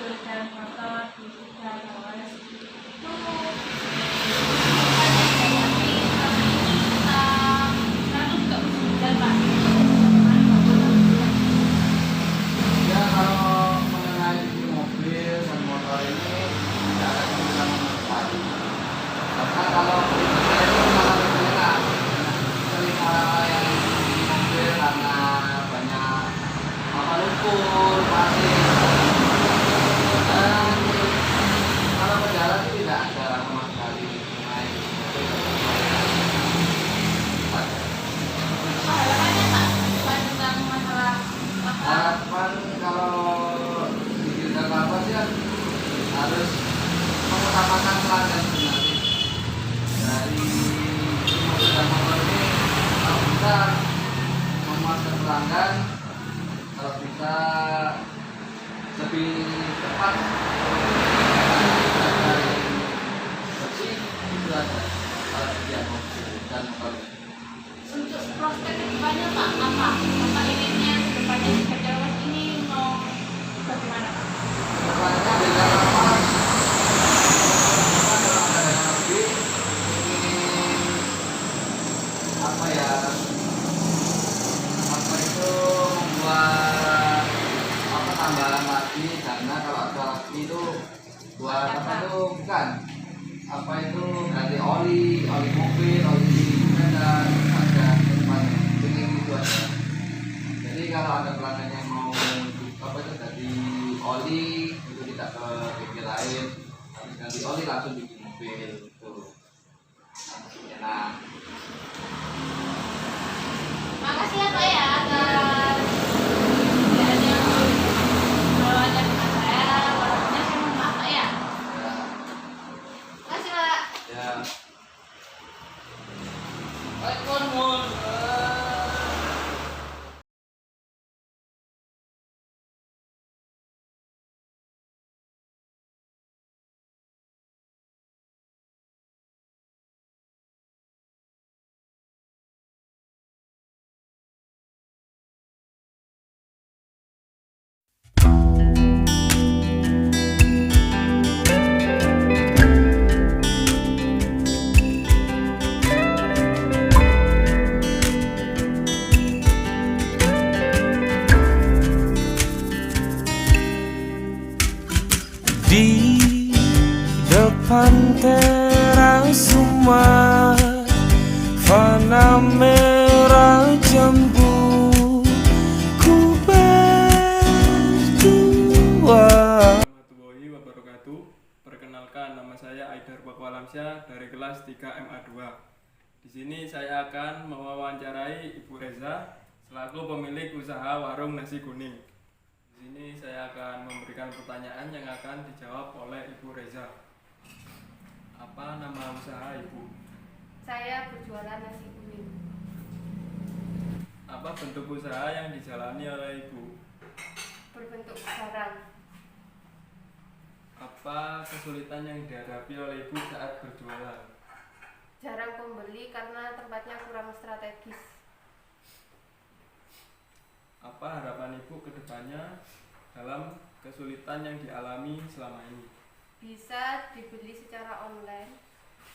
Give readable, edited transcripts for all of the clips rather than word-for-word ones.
kesulitan motor, fisika, lawas Ya kalau mengenai mobil dan motor ini tidak ada kesulitan sama sekali. Karena kalau mobil itu malah lebih enak. Sering orang yang di mobil karena banyak apa lumpur, pasir. Dan kalau berjalan itu tidak ada sama sekali mengenai mobil. Harapan kalau diberikan apa sih kan harus mengutamakan pelanggan sebenarnya dari mobil dan motor ini. Kalau bisa memuaskan pelanggan, kalau bisa lebih cepat dari bersih itu aja kalau dia mobil dan motor. untuk prospek kedepannya Pak, apa inginnya kedepannya di Kerjawas ini mau bagaimana Pak? Depannya dengan apa? Dalam keadaan lebih ingin apa ya? Apa itu membuat apa tambahan lagi karena kalau ada lagi itu buat apa itu bukan apa itu ganti oli mobil, oli sepeda ada depannya ingin itu aja. Jadi kalau ada pelanggan yang mau apa itu ganti oli itu tidak ke bengkel lain, habis ganti oli langsung bikin mobil itu enak. Makasih ya Pak ya atas penjelasannya. Kalau ada dengan saya, walaupun saya mohon maaf Pak ya. Ya, Makasih Pak. ya. Di depan teras rumah fana merah jambu ku berdua. Warahmatullahi wabarakatuh. Perkenalkan, nama saya Aidar Bakwalamsyah dari kelas 3 MA2. Di sini saya akan mewawancarai Ibu Reza selaku pemilik usaha warung nasi kuning. Di sini saya akan memberikan pertanyaan yang akan dijawab oleh Ibu Reza. Apa nama usaha Ibu? Saya berjualan nasi kuning. Apa bentuk usaha yang dijalani oleh Ibu? Berbentuk barang. Apa kesulitan yang dihadapi oleh Ibu saat berjualan? Jarang pembeli karena tempatnya kurang strategis. Apa harapan Ibu ke depannya dalam kesulitan yang dialami selama ini? Bisa dibeli secara online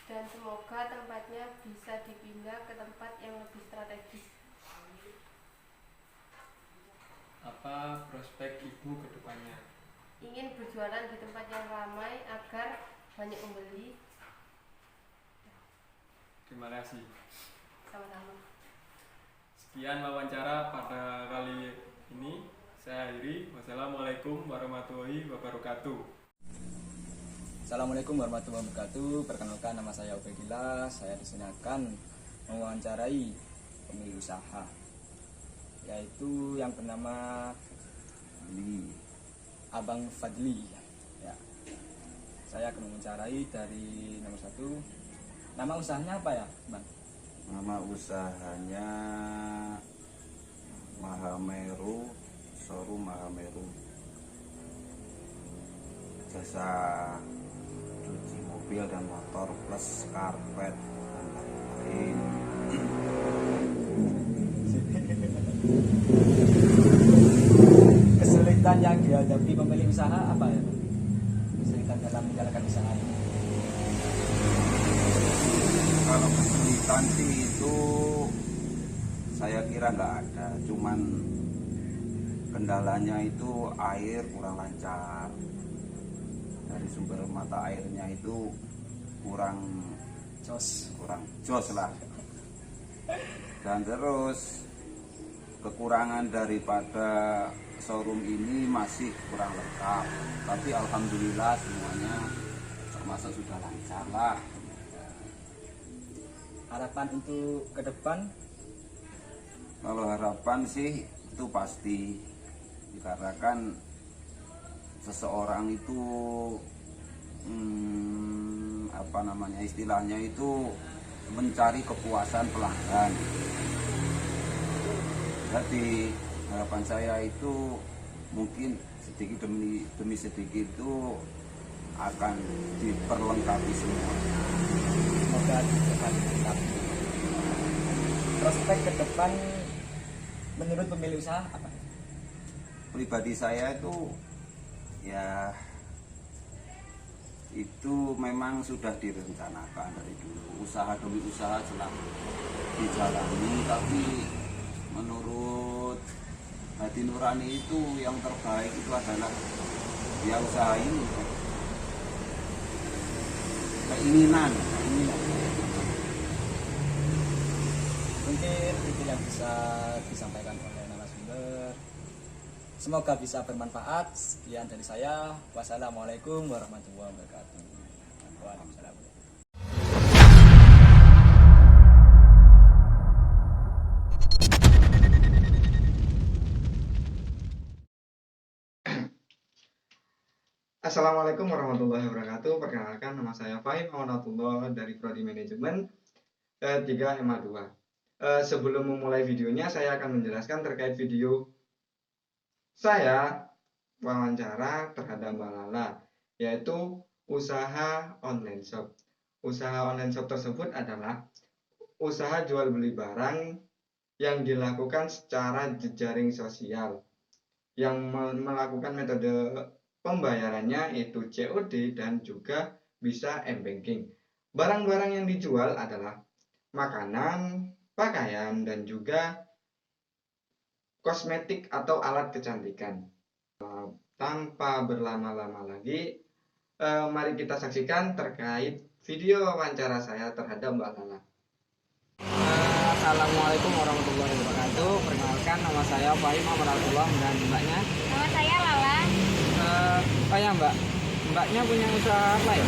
dan semoga tempatnya bisa dipindah ke tempat yang lebih strategis. Apa prospek Ibu ke depannya? Ingin berjualan di tempat yang ramai agar banyak pembeli. Terima kasih. Sama-sama. Sekian wawancara pada kali ini. Saya akhiri. Wassalamualaikum warahmatullahi wabarakatuh. Assalamualaikum warahmatullahi wabarakatuh. Perkenalkan, nama saya Ubedillah. Saya di sini akan mewawancarai pemilik usaha, yaitu yang bernama Abang Fadli. Ya. Saya akan mewawancarai dari nomor 1. Nama usahanya apa ya, Bang? Nama usahanya Mahameru, Showroom Mahameru. Jasa cuci mobil dan motor plus karpet dan lain-lain. Kesulitan yang dihadapi pemilik usaha apa ya? bisa menjalankan usaha ini? Kalau kesulitan sih itu saya kira nggak ada, cuman kendalanya itu air kurang lancar, dari sumber mata airnya itu kurang jos lah, dan terus kekurangan daripada showroom ini masih kurang lengkap, tapi alhamdulillah semuanya termasuk sudah lancar lah. Harapan untuk ke depan? Kalau harapan sih itu pasti, dikarenakan seseorang itu apa namanya istilahnya itu mencari kepuasan pelanggan. Jadi harapan saya itu mungkin sedikit demi sedikit itu akan diperlengkapi semua. Semoga cepat dilengkapi. Prospek ke depan menurut pemilik usaha apa? Pribadi saya itu ya itu memang sudah direncanakan dari dulu, usaha demi usaha telah dijalani, tapi menurut hati nurani itu yang terbaik itu adalah ya usaha ini, keinginan. Mungkin itu yang bisa disampaikan oleh narasumber. Semoga bisa bermanfaat. Sekian dari saya. Wassalamualaikum warahmatullahi wabarakatuh. Waalaikumsalam. Assalamualaikum warahmatullahi wabarakatuh. Perkenalkan, nama saya Fahim Amanatullah dari Prodi Manajemen 3 MA2. Sebelum memulai videonya, saya akan menjelaskan terkait video saya wawancara terhadap Mbak Lala, yaitu usaha online shop. Usaha online shop tersebut adalah usaha jual beli barang yang dilakukan secara jejaring sosial, yang melakukan metode pembayarannya itu COD dan juga bisa m-banking. Barang-barang yang dijual adalah makanan, pakaian, dan juga kosmetik atau alat kecantikan. Tanpa berlama-lama lagi, mari kita saksikan terkait video wawancara saya terhadap Mbak Lala. Assalamualaikum warahmatullahi wabarakatuh. Perkenalkan, nama saya Fahim Amanatullah dan mbaknya. Nama saya Lala. Oh ya mbaknya punya usaha apa ya?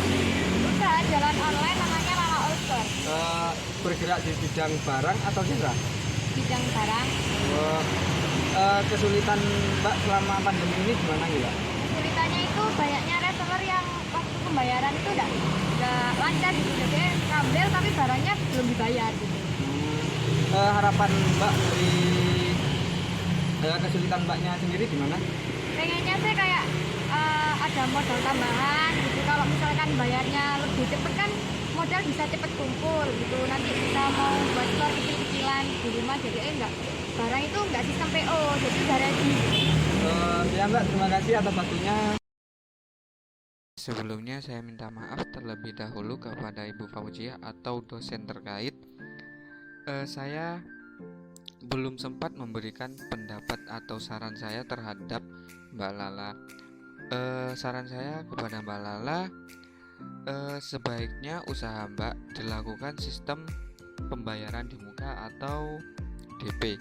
Usaha jalan online namanya Lala All Store. Bergerak di bidang barang atau jasa? Bidang barang. Kesulitan mbak selama pandemi ini gimana ya? Kesulitannya itu banyaknya reseller yang waktu pembayaran itu udah lancar gitu. Jadi ngambil tapi barangnya belum dibayar gitu. Harapan mbak dari kesulitan mbaknya sendiri gimana? Pengennya sih kayak ada modal tambahan gitu. Kalau misalkan bayarnya lebih cepet kan modal bisa cepet kumpul gitu. Nanti kita mau buat store kecil-kecilan di rumah, jadi enggak barang itu enggak sistem PO, jadi udah ready. Ya mbak, terima kasih atas waktunya. Sebelumnya saya minta maaf terlebih dahulu kepada Ibu Fauzia atau dosen terkait. Saya belum sempat memberikan pendapat atau saran saya terhadap Mbak Lala. Saran saya kepada Mbak Lala, sebaiknya usaha Mbak dilakukan sistem pembayaran di muka atau DP.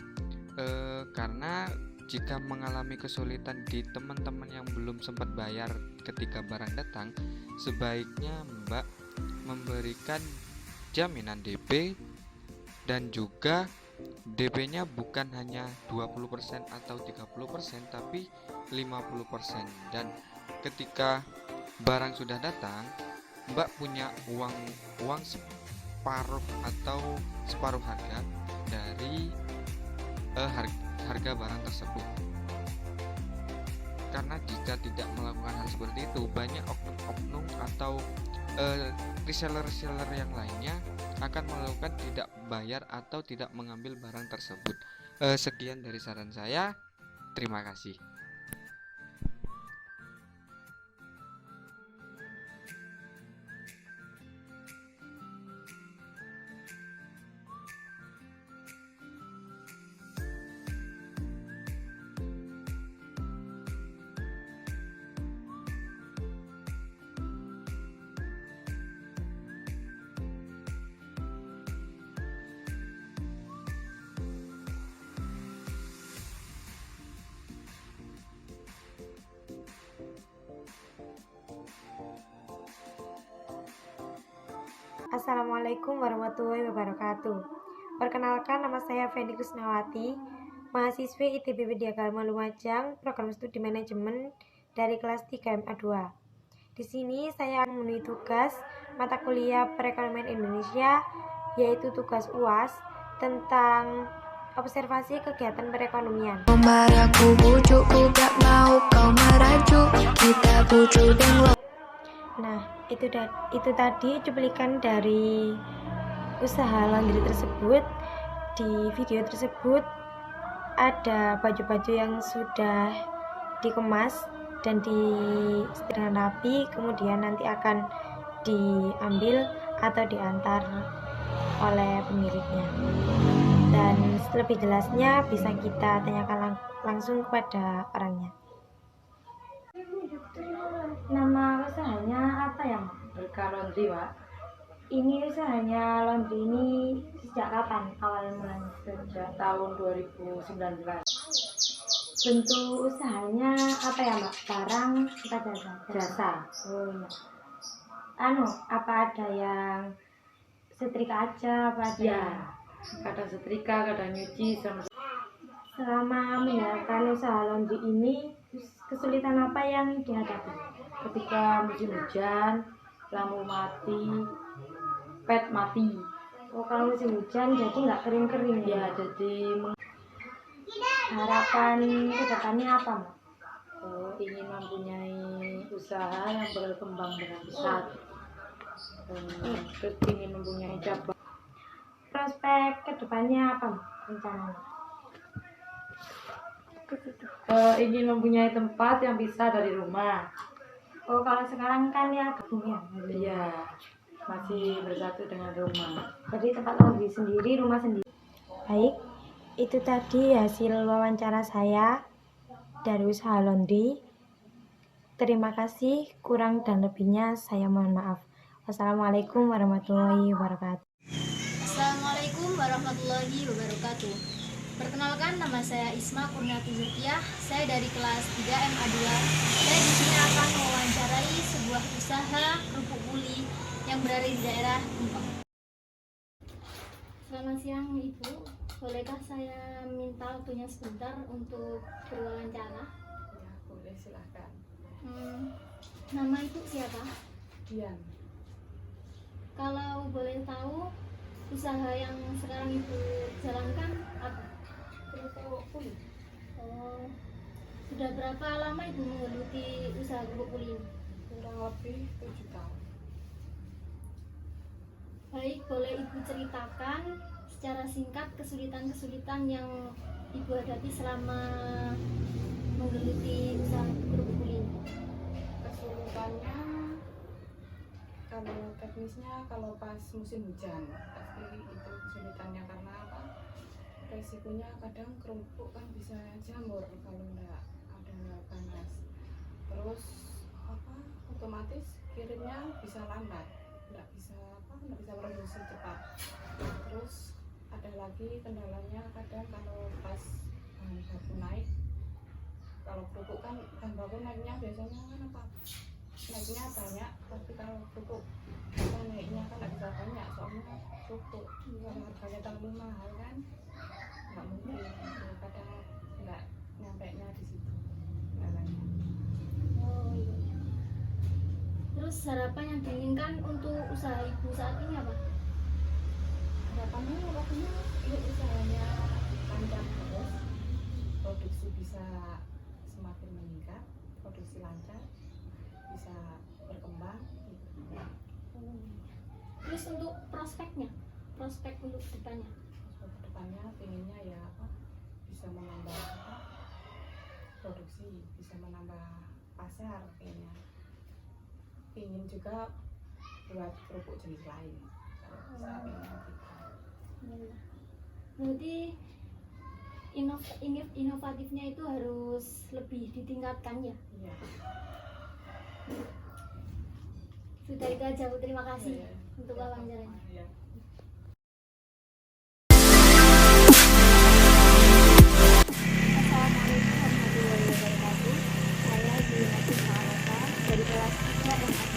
Karena jika mengalami kesulitan di teman-teman yang belum sempat bayar ketika barang datang, sebaiknya Mbak memberikan jaminan DP dan juga DP-nya bukan hanya 20% atau 30%, tapi 50%. Dan ketika barang sudah datang, Mbak punya uang separuh atau separuh harga dari harga barang tersebut. Karena jika tidak melakukan hal seperti itu, banyak oknum-oknum atau reseller-reseller yang lainnya akan melakukan tidak bayar atau tidak mengambil barang tersebut. Sekian dari saran saya. Terima kasih. Assalamualaikum warahmatullahi wabarakatuh. Perkenalkan, nama saya Fendi Krisnawati, mahasiswi ITB Widyagama Lumajang, program studi manajemen dari kelas 3 MA 2. Di sini saya akan memenuhi tugas mata kuliah perekonomian Indonesia, yaitu tugas UAS tentang observasi kegiatan perekonomian. Marahku bujukku gak mau kau merajuk, kita bujuk dan Nah, itu tadi cuplikan dari usaha laundry tersebut. Di video tersebut ada baju-baju yang sudah dikemas dan disetrika dengan rapi, kemudian nanti akan diambil atau diantar oleh pemiliknya. Dan lebih jelasnya bisa kita tanyakan langsung kepada orangnya. Nama usahanya apa ya, Mak? Berkah Laundry, Pak. Ini usahanya laundry ini sejak kapan awal mulanya? Sejak tahun 2019. Bentuk usahanya apa ya, Mbak? Barang apa jasa? Jasa. Oh iya. Apa ada yang setrika aja, apa ada? Ya. Kadang setrika, kadang nyuci, sama. Selama menjalankan usaha laundry ini, kesulitan apa yang dihadapi? Ketika musim hujan, lampu mati, pet mati. Oh, kalau musim hujan jadi nggak kering-kering Ya, jadi harapan kedepannya apa, Mbak? ingin mempunyai usaha yang berkembang dengan pesat. Terus ingin mempunyai cabang. Prospek kedepannya apa, Mbak, rencananya? Ingin mempunyai tempat yang bisa dari rumah. Oh, kalau sekarang kan ya gabung ya? Iya, masih bersatu dengan rumah. Jadi tempat laundry sendiri, rumah sendiri. Baik, itu tadi hasil wawancara saya dari usaha laundry. Terima kasih, kurang dan lebihnya saya mohon maaf. Wassalamualaikum warahmatullahi wabarakatuh. Assalamualaikum warahmatullahi wabarakatuh. Perkenalkan, nama saya Isma Kurniati Zulkiah. Saya dari kelas 3 MA 2. Saya di sini akan mewawancarai sebuah usaha kerupuk uli yang berada di daerah Tumpeng. Selamat siang, Ibu. Bolehkah saya minta waktunya sebentar untuk berwawancara? Ya, boleh, silahkan. Nama Ibu siapa? Dian. Kalau boleh tahu, usaha yang sekarang Ibu jalankan apa? Kerupuk uli. Oh, sudah berapa lama Ibu menggeluti usaha kerupuk uli ini? Kurang lebih 7 tahun. Baik, boleh Ibu ceritakan secara singkat kesulitan-kesulitan yang Ibu hadapi selama menggeluti usaha kerupuk uli ini? Kesulitannya, kalau teknisnya kalau pas musim hujan pasti itu kesulitannya. Karena apa? Resikonya kadang kerupuk kan bisa jamur kalau enggak ada panas. Terus otomatis kirimnya bisa lambat, nggak bisa produksi cepat. Terus ada lagi kendalanya kadang kalau pas bahan baku naik. Kalau kerupuk kan bahan baku naiknya biasanya kan naiknya banyak, tapi kalau kerupuk naiknya kan nggak bisa banyak, soalnya kerupuk kalau harganya terlalu mahal kan nggak mungkin, kadang nggak nyampe nya di situ caranya. Oh iya. Terus harapan yang diinginkan untuk usaha Ibu saat ini apa? Harapannya pokoknya ini usahanya lancar terus, produksi bisa semakin meningkat, produksi lancar, bisa berkembang gitu. Terus untuk prospek untuk depannya? Kedepannya pengennya ya bisa menambah produksi, bisa menambah pasar, kayaknya ingin juga buat kerupuk jenis lain. Berarti inovatifnya itu harus lebih ditingkatkan ya? Iya. Sudah itu aja, Bu. Terima kasih untuk wawancaranya. Iya. Assalamualaikum warahmatullahi wabarakatuh. Saya Juliana dari kelas 3 MA2.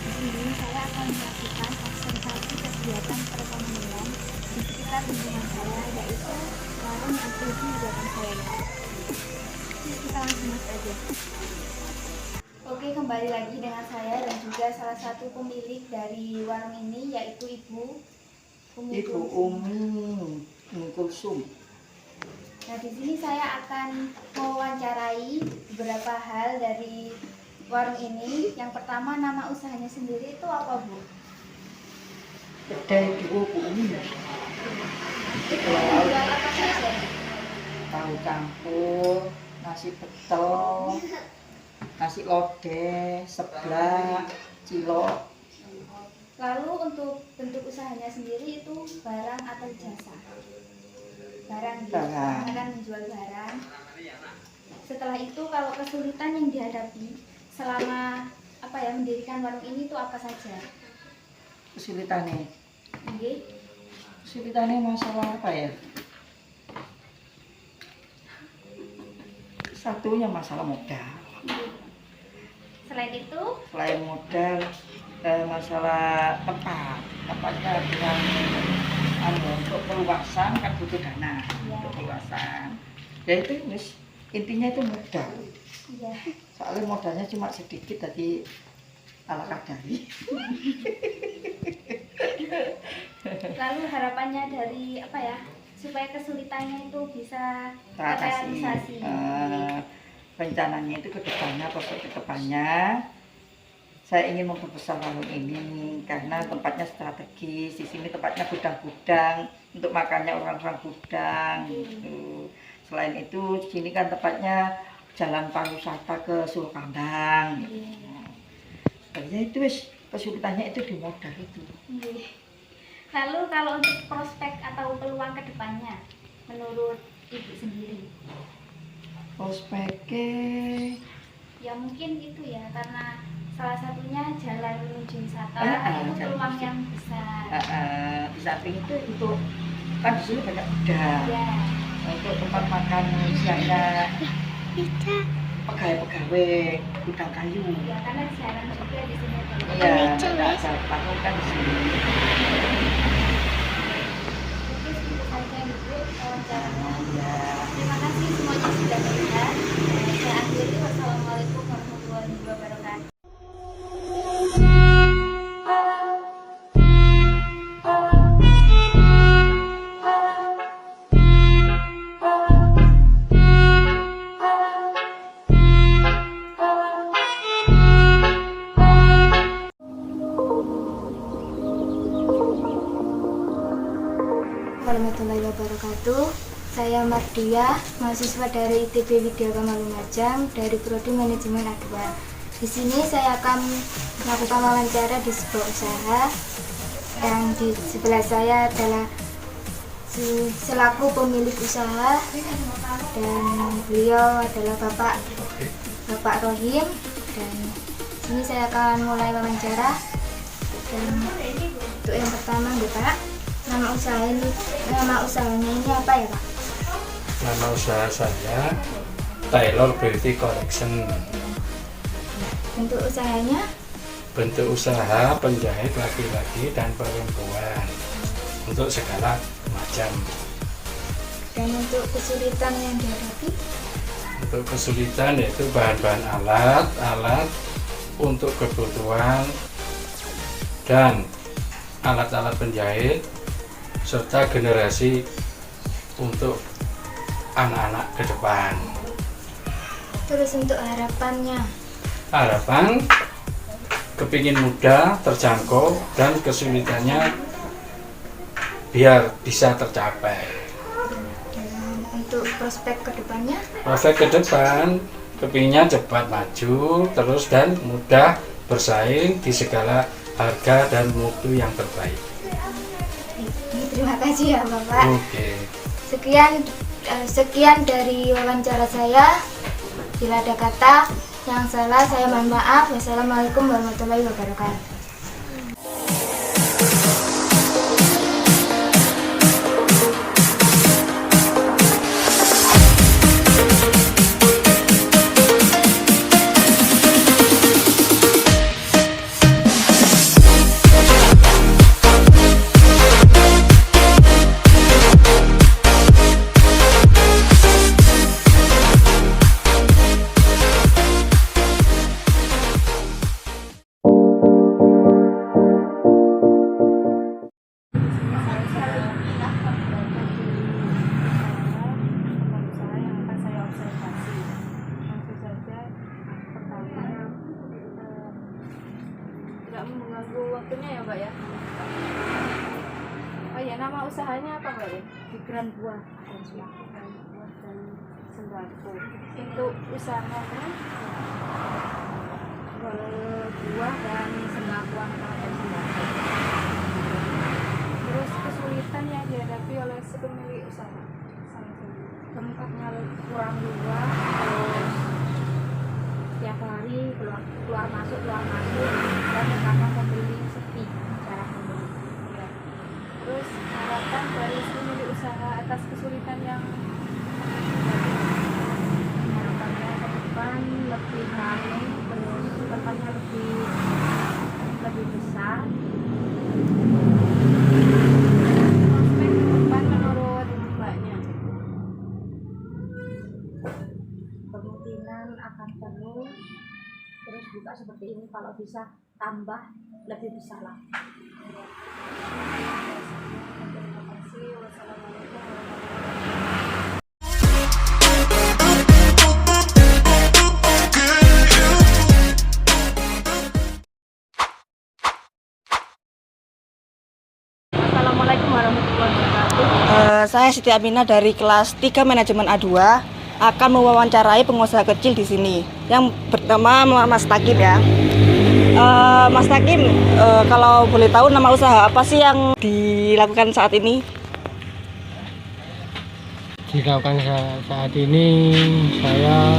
Di sini saya akan melakukan observasi kegiatan perekonomian di sekitar lingkungan saya, yaitu warung yang terjadi di belakang saya. Kita langsung masuk aja. Oke, kembali lagi dengan saya dan juga salah satu pemilik dari warung ini, yaitu Ibu Umi Kulsum. Nah, di sini saya akan mewawancarai beberapa hal dari warung ini. Yang pertama, nama usahanya sendiri itu apa, Bu? Kedai Bu Umi. Jual apa saja? Tahu campur, nasi betel, nasi lodeh, seblak, cilok. Lalu untuk bentuk usahanya sendiri itu barang atau jasa? Barang, Barang. akan menjual barang. Setelah itu kalau kesulitan yang dihadapi selama mendirikan warung ini itu apa saja? Kesulitannya. Oke. Kesulitannya masalah apa ya? Satunya masalah modal. Selain itu, Selain modal, masalah tempatnya dengan untuk peluasan kan butuh dana untuk peluasan. Ya itu intinya itu modal. ya. Soalnya modalnya cuma sedikit tadi ala kadari. Lalu harapannya dari supaya kesulitannya itu bisa terrealisasi. Rencananya itu kedepannya, prospek kedepannya saya ingin memperbesar warung ini karena tempatnya strategis. Di sini tempatnya gudang-gudang untuk makannya orang-orang gudang. Gitu. Selain itu, di sini kan tempatnya jalan pariwisata ke Sulkandang. Gitu. Ya itu kesulitannya itu di modal itu. Lalu kalau untuk prospek atau peluang kedepannya, menurut Ibu sendiri? Prospeknya Ya mungkin itu ya, karena salah satunya jalan menuju wisata itu jalan peluang menuju. yang besar. Di samping itu untuk kan di sini banyak gudang. Ya. Untuk tempat makan siangnya pegawai-pegawai gudang kayu. Ya, karena jarang juga di sini ada. Iya, ada panggung kan di sini. Mungkin segitu saja Ibu wawancaranya. Ya. Terima kasih semuanya sudah melihat. Saya akhiri. Wassalamualaikum warahmatullahi wabarakatuh. Warahmatullahi wabarakatuh. Saya Mardia, mahasiswa dari ITB Widyagama Lumajang dari Prodi Manajemen A2. Di sini saya akan melakukan wawancara di sebuah usaha. Yang di sebelah saya adalah selaku pemilik usaha dan beliau adalah Bapak Rohim. Dan sini saya akan mulai wawancara. Dan untuk yang pertama, Bapak, nama usahanya ini apa ya, Pak? Nama usaha saya Taylor Beauty Collection. Bentuk usahanya? Bentuk usaha penjahit laki-laki dan perempuan untuk segala macam. Dan untuk kesulitan yang dihadapi? Untuk kesulitan yaitu bahan-bahan alat untuk kebutuhan dan alat-alat penjahit serta generasi untuk anak-anak ke depan. Terus untuk harapannya? Harapan kepingin mudah, terjangkau, dan kesulitannya biar bisa tercapai. Dan untuk prospek ke depannya? Prospek ke depan kepinginnya cepat maju terus dan mudah bersaing di segala harga dan mutu yang terbaik. Terima kasih ya Bapak. Oke. Sekian dari wawancara saya. Bila ada kata yang salah saya mohon maaf. Wassalamualaikum warahmatullahi wabarakatuh. nggak mengganggu waktunya ya Mbak ya. Oh ya, nama usahanya apa Mbak ya? Pikiran buah dan sembako. Untuk usahanya jual buah dan sembako, dan sembako. Terus kesulitan yang dihadapi oleh si pemilik usaha, tempatnya kurang luas, terus setiap hari keluar masuk, dan karena pembeli sepi cara pembeli. Ya. Terus harapan dari si pemilik usaha atas kesulitan yang harapannya ke depan lebih ramai, terus tempatnya lebih besar. Prospek ke depan menurut Mbaknya kemungkinan akan terus buka seperti ini, kalau bisa tambah lebih besar lah. Terima kasih. Wassalamualaikum warahmatullahi wabarakatuh. Assalamualaikum warahmatullahi wabarakatuh. Saya Siti Aminah dari kelas 3 Manajemen A2 akan mewawancarai pengusaha kecil di sini. Yang pertama Mas Takim ya. Mas Takim, kalau boleh tahu nama usaha apa sih yang dilakukan saat ini? Dilakukan saat ini saya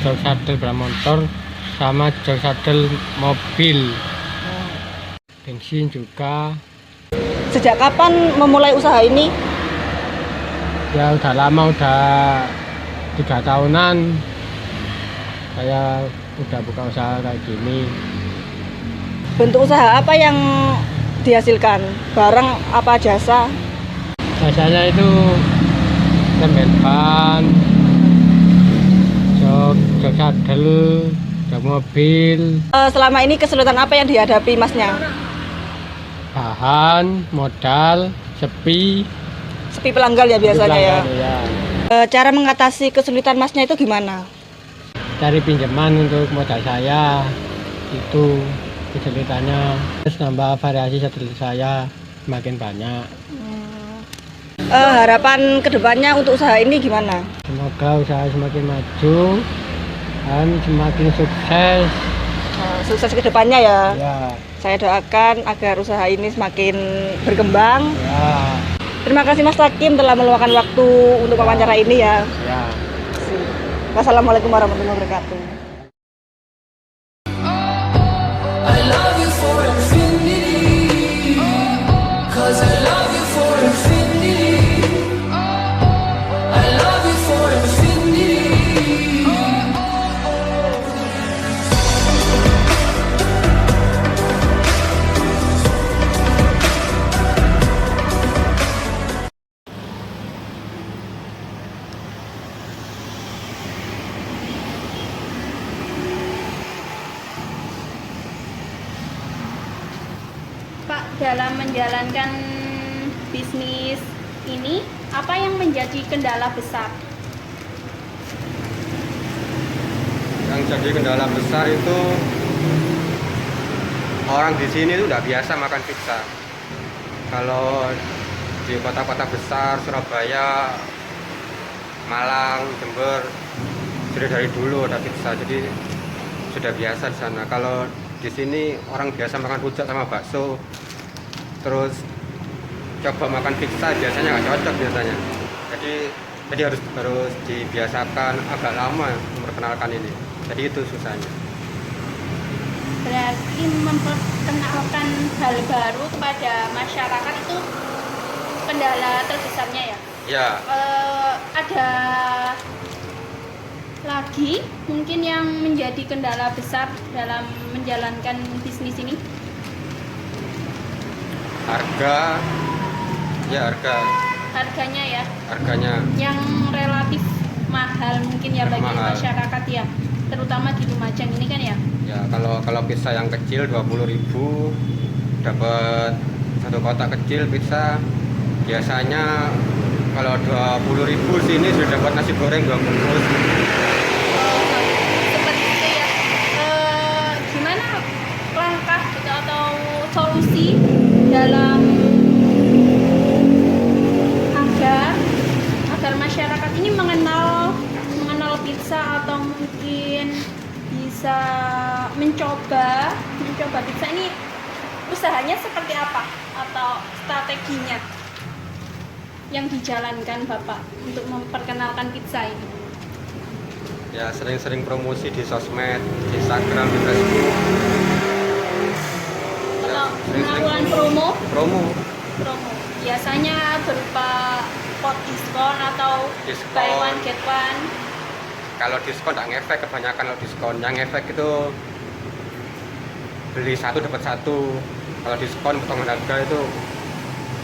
jauh sadel bermotor sama jauh sadel mobil, bensin juga. Sejak kapan memulai usaha ini? Ya udah lama, udah 3 tahunan saya udah buka usaha kayak gini. Bentuk usaha apa yang dihasilkan? Barang apa jasa? Jasanya itu rem ban, jok sadel, jok mobil. Selama ini kesulitan apa yang dihadapi Masnya? Bahan, modal, sepi pelanggan ya biasanya ya. Ya. Cara mengatasi kesulitan Masnya itu gimana? Cari pinjaman untuk modal saya, itu kesulitannya. Terus nambah variasi sadel saya semakin banyak. Harapan kedepannya untuk usaha ini gimana? Semoga usaha semakin maju dan semakin sukses. Sukses kedepannya ya. Ya. Saya doakan agar usaha ini semakin berkembang. Ya. Terima kasih Mas Takim telah meluangkan waktu untuk wawancara ini ya. Ya. Wassalamualaikum warahmatullahi wabarakatuh. I love you for infinity, 'cause I love you for infinity. I love you for infinity. Pak, dalam menjalankan bisnis ini, apa yang menjadi kendala besar? Yang jadi kendala besar itu orang di sini itu udah biasa makan pizza. Kalau di kota-kota besar, Surabaya, Malang, Jember, sudah dari dulu ada pizza, jadi sudah biasa di sana. Kalau di sini orang biasa makan rujak sama bakso, terus coba makan pizza biasanya nggak cocok biasanya. Jadi harus dibiasakan agak lama memperkenalkan ini. Jadi itu susahnya. Berarti memperkenalkan hal baru kepada masyarakat itu kendala terbesarnya ya? Ya. Ada lagi mungkin yang menjadi kendala besar dalam menjalankan bisnis ini? Harga. Harganya ya? Harganya. Yang relatif mahal mungkin ya bagi Mahal. masyarakat ya, terutama di Lumajang ini kan ya? Ya kalau pizza yang kecil 20.000 dapat satu kotak kecil pizza. Biasanya kalau 20.000 sini sudah dapat nasi goreng 2 bungkus. Seperti itu ya. Gimana promosi dalam agar masyarakat ini mengenal pizza, atau mungkin bisa mencoba pizza ini, usahanya seperti apa atau strateginya yang dijalankan Bapak untuk memperkenalkan pizza ini? Ya sering-sering promosi di sosmed, di Instagram, di Facebook. Atau Sering-sering melakukan promo. Biasanya berupa pot diskon atau Diskon. buy one get one. Kalau diskon nggak ngefek, kebanyakan kalau diskon yang ngefek itu beli satu dapat satu. Kalau diskon potongan harga itu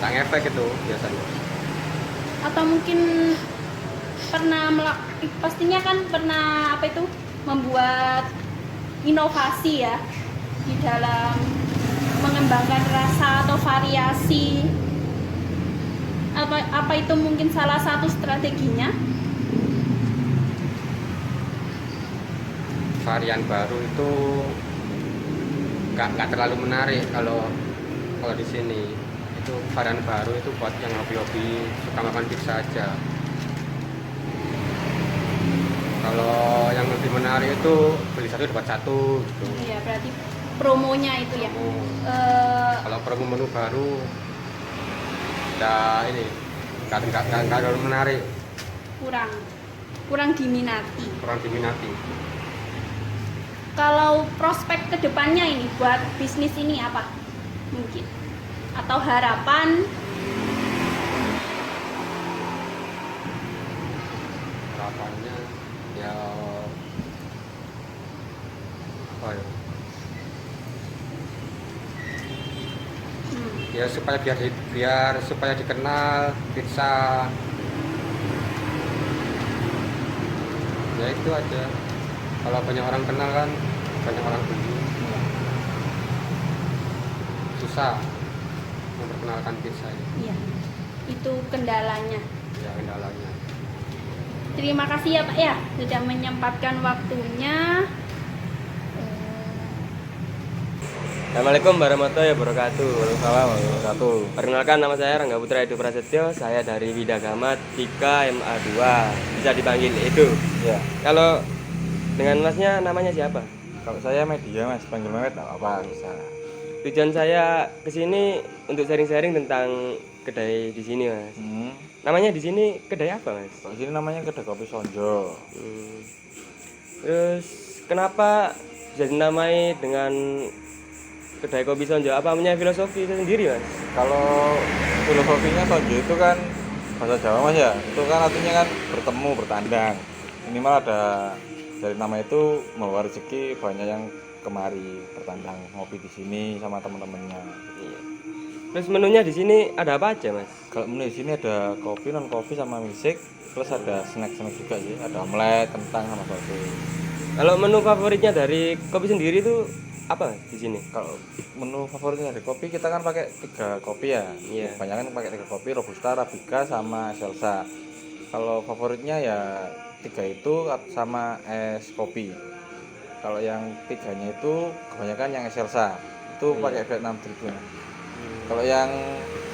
nggak ngefek itu biasanya. Atau mungkin pastinya kan pernah membuat inovasi ya di dalam mengembangkan rasa atau variasi. Apa itu mungkin salah satu strateginya? Varian baru itu nggak terlalu menarik kalau di sini. Itu varian baru itu buat yang hobi-hobi suka makan pizza aja. Kalau yang lebih menarik itu beli satu dapat satu gitu. Iya, berarti promonya itu ya. Kalau promo menu baru ini nggak terlalu menarik. Kurang diminati. Kalau prospek kedepannya ini buat bisnis ini apa mungkin, atau harapannya ya apa ya? Ya supaya dikenal pizza. Ya itu aja. Kalau banyak orang kenal kan banyak orang beli. Susah memperkenalkan pizza ini. Iya, itu kendalanya. Ya kendalanya. Terima kasih ya Pak ya sudah menyempatkan waktunya. Assalamualaikum warahmatullahi wabarakatuh. Waalaikumsalam warahmatullahi wabarakatuh. Perkenalkan, nama saya Rangga Putra Edu Prasetyo. Saya dari Widagamat 3 MA2. Bisa dipanggil Edu. Ya. Kalau dengan masnya namanya siapa? Kalau saya media mas, panggil Mehmet apa bisa. Tujuan saya kesini untuk sharing-sharing tentang kedai di sini mas. Namanya di sini kedai apa mas? Di sini namanya kedai kopi Sonjo. Terus kenapa bisa dinamai dengan kedai kopi Sonjo? Apa punya filosofi sendiri mas? Kalau filosofinya Sonjo itu kan bahasa Jawa mas ya. Itu kan artinya kan bertemu, bertandang. Minimal ada dari nama itu membawa rezeki, banyak yang kemari bertandang ngopi di sini sama teman-temannya. Iya. Terus menunya di sini ada apa aja mas? Kalau menu di sini ada kopi, non kopi sama milkshake, plus ada snack-snack juga sih, ada omelet, kentang sama bakso. Kalau menu favoritnya dari kopi sendiri itu apa mas di sini? Kalau menu favoritnya dari kopi kita kan pakai 3 kopi ya. Iya. Kebanyakan pakai 3 kopi, robusta, arabica sama excelsa. Kalau favoritnya ya 3 itu sama es kopi. Kalau yang 3-nya itu kebanyakan yang excelsa. Itu pakai Vietnam dripnya. Kalau yang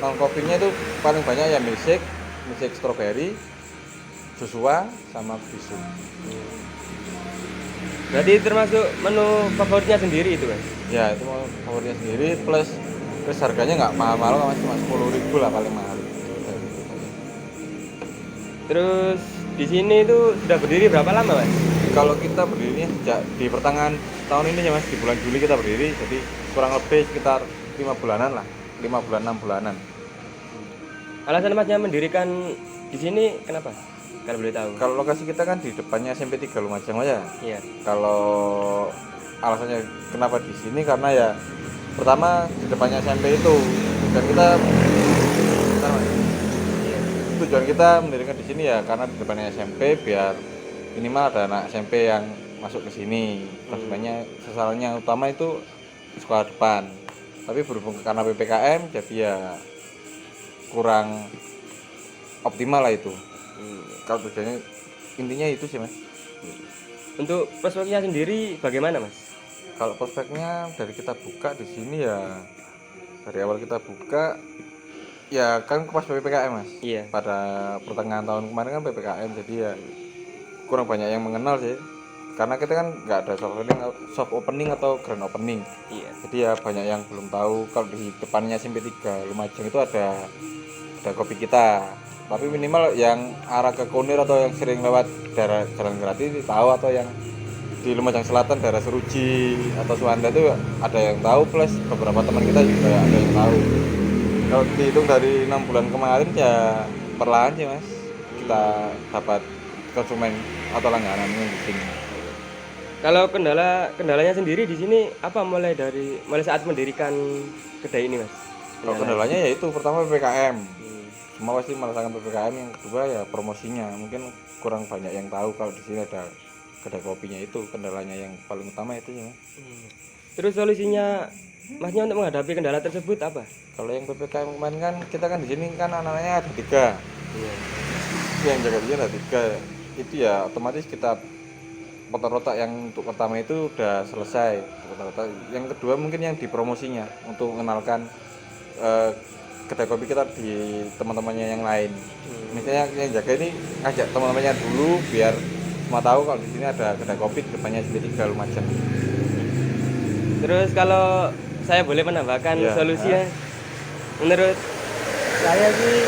non kopinya itu paling banyak ya milkshake strawberry, Joshua sama bisu. Berarti termasuk menu favoritnya sendiri itu mas? Ya itu menu favoritnya sendiri plus harganya nggak mahal-mahal, cuma 10.000 lah paling mahal. Terus di sini itu sudah berdiri berapa lama mas? Kalau kita berdirinya sejak di pertengahan tahun ini ya mas, di bulan Juli kita berdiri, jadi kurang lebih sekitar 5 bulanan lah, 5 bulan 6 bulanan. Alasan masnya mendirikan di sini kenapa? Kalau boleh tahu. Kalau lokasi kita kan di depannya SMP 3 Lumajang aja. Iya. Kalau alasannya kenapa di sini karena ya pertama di depannya SMP itu dan kita tujuan kita mendirikan di sini ya karena di depannya SMP biar minimal ada anak SMP yang masuk ke sini. Sebenarnya sasarannya utama itu sekolah depan. Tapi berhubung karena PPKM jadi ya kurang optimal lah itu. Kalau tujuannya intinya itu sih mas. Untuk prospeknya sendiri bagaimana mas? Kalau prospeknya dari kita buka di sini ya Dari awal kita buka ya kan pas PPKM Mas. Iya. Pada pertengahan tahun kemarin kan PPKM, jadi ya kurang banyak yang mengenal sih. Karena kita kan nggak ada soft opening atau grand opening. Iya. Jadi ya banyak yang belum tahu kalau di depannya SMP 3 Lumajang itu ada kopi kita. Tapi minimal yang arah ke Kunir atau yang sering lewat daerah Jalan Grati tahu, atau yang di Lumajang Selatan daerah Seruji atau Suwanda itu ada yang tahu, plus beberapa teman kita juga ada yang tahu. Kalau dihitung dari 6 bulan kemarin ya perlahan sih Mas kita dapat konsumen atau langganan di sini. Kalau kendalanya sendiri di sini apa, mulai saat mendirikan kedai ini Mas? Kalau kendalanya ya itu pertama PPKM. Semua pasti merasakan PPKM. Yang kedua ya promosinya, mungkin kurang banyak yang tahu kalau di sini ada kedai kopinya. Itu kendalanya yang paling utama itu ya. Terus solusinya Masnya untuk menghadapi kendala tersebut apa? Kalau yang PPKM kemarin kan kita kan di sini kan anak-anaknya ada 3. Iya. Yang jaga dia ada 3. Itu ya otomatis kita otak-otak yang untuk pertama itu udah selesai. Yang kedua mungkin yang dipromosinya untuk mengenalkan kedai kopi kita di teman-temannya yang lain. Misalnya yang jaga ini ngajak teman-temannya dulu biar semua tahu kalau di sini ada kedai kopi di depannya SMP 3 Lumajang. Terus kalau saya boleh menambahkan solusinya, menurut saya sih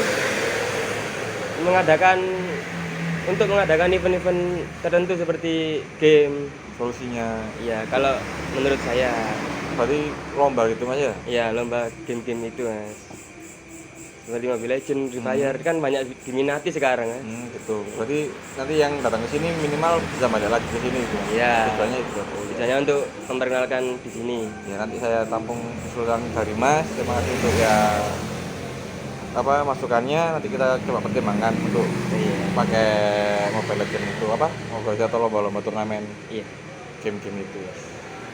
untuk mengadakan event-event tertentu seperti game. Solusinya iya, kalau menurut saya berarti lomba gitu Mas ya? Iya, lomba game-game itu Mas, seperti Mobile Legends, Free Fire kan banyak diminati sekarang kan. Gitu. Berarti nanti yang datang ke sini minimal bisa balik lagi ke sini gitu. Iya. Tujuannya itu. Tujuannya untuk memperkenalkan di sini. Ya nanti saya tampung usulan dari Mas. Terima kasih untuk ya masukannya. Nanti kita coba pertimbangkan untuk pakai Mobile Legends itu Mobile atau lomba-lomba turnamen. Iya. Game-game itu.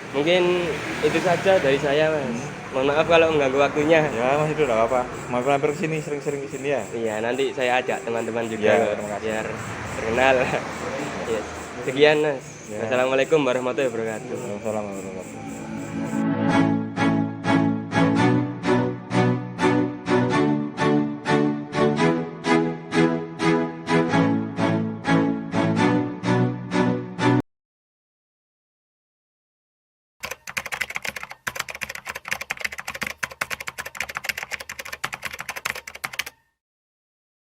Mungkin itu saja dari saya Mas. Mohon maaf kalau mengganggu waktunya. Ya Mas, itu enggak apa-apa. Mampir ke sini, sering-sering ke sini ya. Iya, nanti saya ajak teman-teman juga biar terkenal. Iya. Sekian Mas. Ya. Assalamualaikum warahmatullahi wabarakatuh. Waalaikumsalam warahmatullahi wabarakatuh.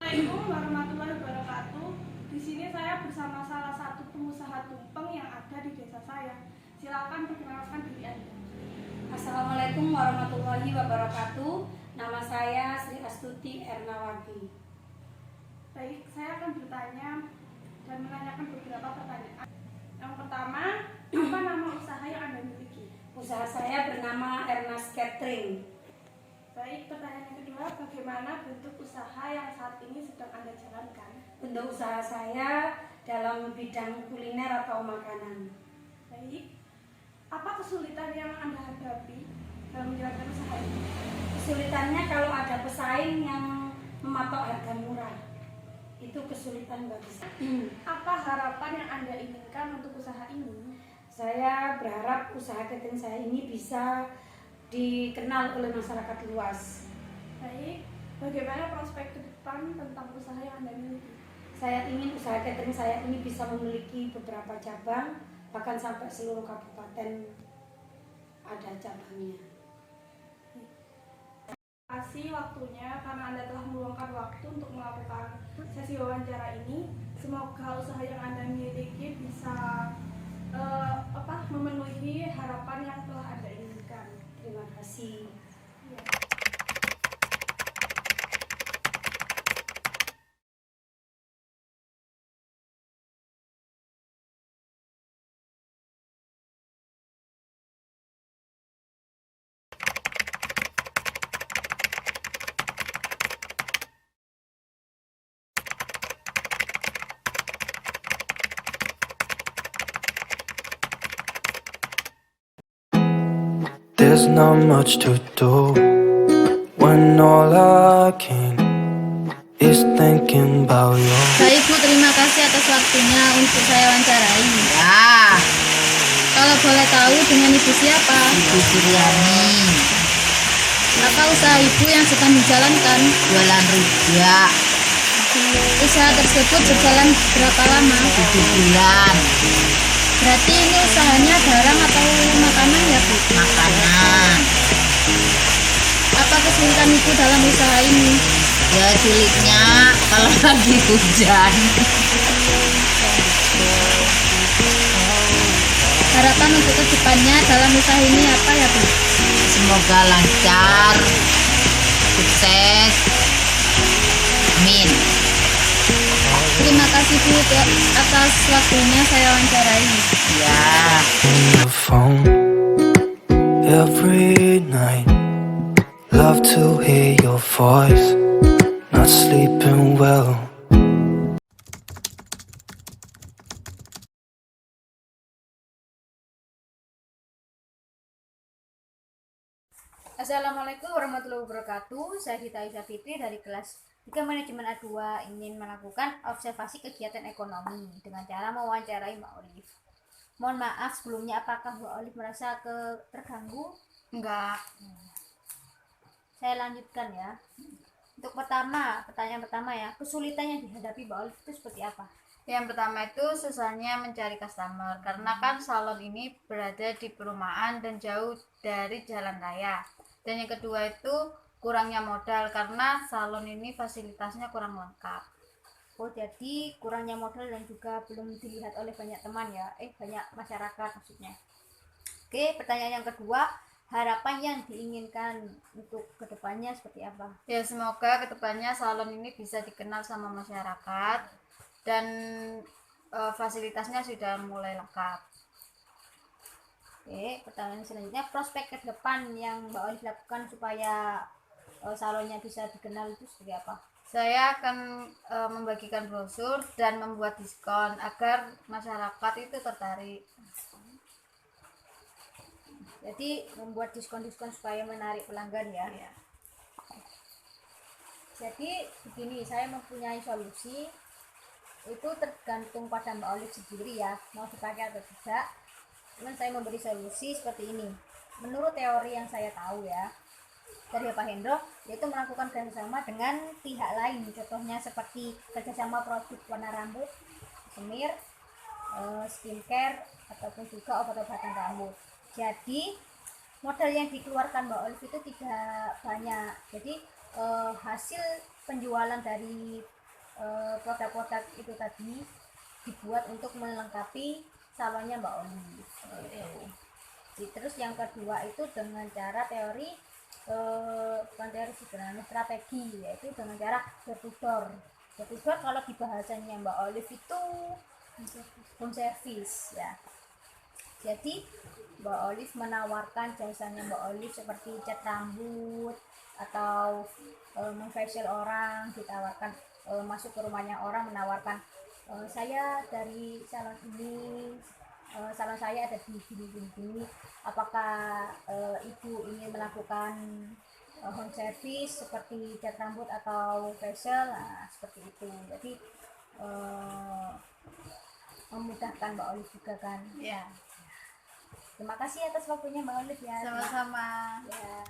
Assalamualaikum warahmatullahi wabarakatuh. Di sini saya bersama salah satu pengusaha tumpeng yang ada di desa saya. Silakan perkenalkan diri Anda. Assalamualaikum warahmatullahi wabarakatuh. Nama saya Sri Astuti Ernawati. Baik, saya akan bertanya dan menanyakan beberapa pertanyaan. Yang pertama, apa nama usaha yang Anda miliki? Usaha saya bernama Ernast Catering. Baik, pertanyaan yang kedua, bagaimana bentuk usaha yang saat ini sedang Anda jalankan? Bentuk usaha saya dalam bidang kuliner atau makanan. Baik, apa kesulitan yang Anda hadapi dalam menjalankan usaha ini? Kesulitannya kalau ada pesaing yang mematok harga murah, itu kesulitan bagi saya. Apa harapan yang Anda inginkan untuk usaha ini? Saya berharap usaha catering saya ini bisa dikenal oleh masyarakat luas. Baik, bagaimana prospek ke depan tentang usaha yang Anda miliki? Saya ingin usaha catering saya ini bisa memiliki beberapa cabang, bahkan sampai seluruh kabupaten ada cabangnya. Terima kasih waktunya karena Anda telah meluangkan waktu untuk melakukan sesi wawancara ini. Semoga usaha yang Anda miliki bisa memenuhi harapan yang telah Anda inginkan. Terima kasih. Ya. There's not much to do when all I can is thinking about you. Baik Bu, terima kasih atas waktunya untuk saya wawancarai. Ya. Kalau boleh tahu dengan Ibu siapa? Ibu Suryani. Apa usaha ibu yang sedang dijalankan? Jualan rujak. Usaha tersebut berjalan berapa lama? 7 bulan. Berarti ini usahanya barang atau makanan ya Bu? Makanan. Apa kesulitan ibu dalam usaha ini? Ya sulitnya kalau lagi hujan. Harapan untuk kedepannya dalam usaha ini apa ya Bu? Semoga lancar, sukses. Amin. Terima kasih Bu atas waktunya saya wawancarai. Ya. The phone every night. Love to hear your voice. Not sleeping well. Assalamualaikum warahmatullahi wabarakatuh. Saya Gita Isa Fitri dari kelas 3 Manajemen A2 ingin melakukan observasi kegiatan ekonomi dengan cara mewawancarai Mbak Olive. Mohon maaf sebelumnya, apakah Mbak Olive merasa terganggu? Enggak. Saya lanjutkan ya. Untuk pertanyaan pertama ya, kesulitan yang dihadapi Mbak Olive itu seperti apa? Yang pertama itu susahnya mencari customer karena kan salon ini berada di perumahan dan jauh dari jalan raya. Dan yang kedua itu kurangnya modal karena salon ini fasilitasnya kurang lengkap. Oh, jadi kurangnya modal dan juga belum dilihat oleh banyak teman ya, banyak masyarakat maksudnya. Oke, pertanyaan yang kedua, harapan yang diinginkan untuk kedepannya seperti apa? Ya, semoga kedepannya salon ini bisa dikenal sama masyarakat dan fasilitasnya sudah mulai lengkap. Oke, pertanyaan selanjutnya, prospek ke depan yang Mbak Olive lakukan supaya salonnya bisa dikenal itu seperti apa? Saya akan membagikan brosur dan membuat diskon agar masyarakat itu tertarik. Jadi membuat diskon-diskon supaya menarik pelanggan ya. Jadi begini, saya mempunyai solusi, itu tergantung pada Mbak Olive sendiri ya, mau dipakai atau tidak. Cuman saya memberi solusi seperti ini. Menurut teori yang saya tahu ya, dari Pak Hendro, yaitu melakukan kerjasama dengan pihak lain. Contohnya seperti kerjasama produk warna rambut, semir, skincare, ataupun juga obat-obatan rambut. Jadi modal yang dikeluarkan Mbak Olive itu tidak banyak. Jadi hasil penjualan dari produk-produk itu tadi dibuat untuk melengkapi salonnya Mbak Olive. Terus yang kedua itu dengan cara teori bukan teori sebenarnya strategi, yaitu dengan cara door to door. Door to door kalau di bahasanya Mbak Olive itu home service ya. Jadi Mbak Olive menawarkan jasanya Mbak Olive seperti cat rambut atau memfacial orang, ditawarkan masuk ke rumahnya orang menawarkan saya dari salon ini, salon saya ada di gini, apakah ibu ingin melakukan home service seperti cat rambut atau facial, nah, seperti itu. Jadi memudahkan Mbak Olive juga kan ya. Terima kasih atas waktunya Mbak Olive ya. Sama-sama ya.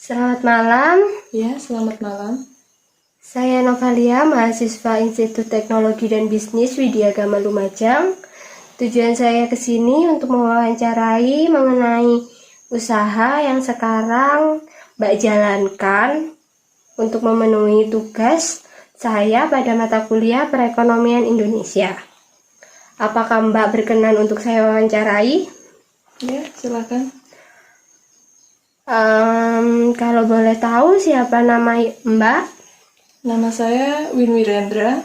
Selamat malam. Ya, selamat malam. Saya Novalia, mahasiswa Institut Teknologi dan Bisnis Widyagama Lumajang. Tujuan saya ke sini untuk mewawancarai mengenai usaha yang sekarang Mbak jalankan untuk memenuhi tugas saya pada mata kuliah Perekonomian Indonesia. Apakah Mbak berkenan untuk saya wawancarai? Ya, silakan. Kalau boleh tahu siapa nama Mbak? Nama saya Win Wirendra.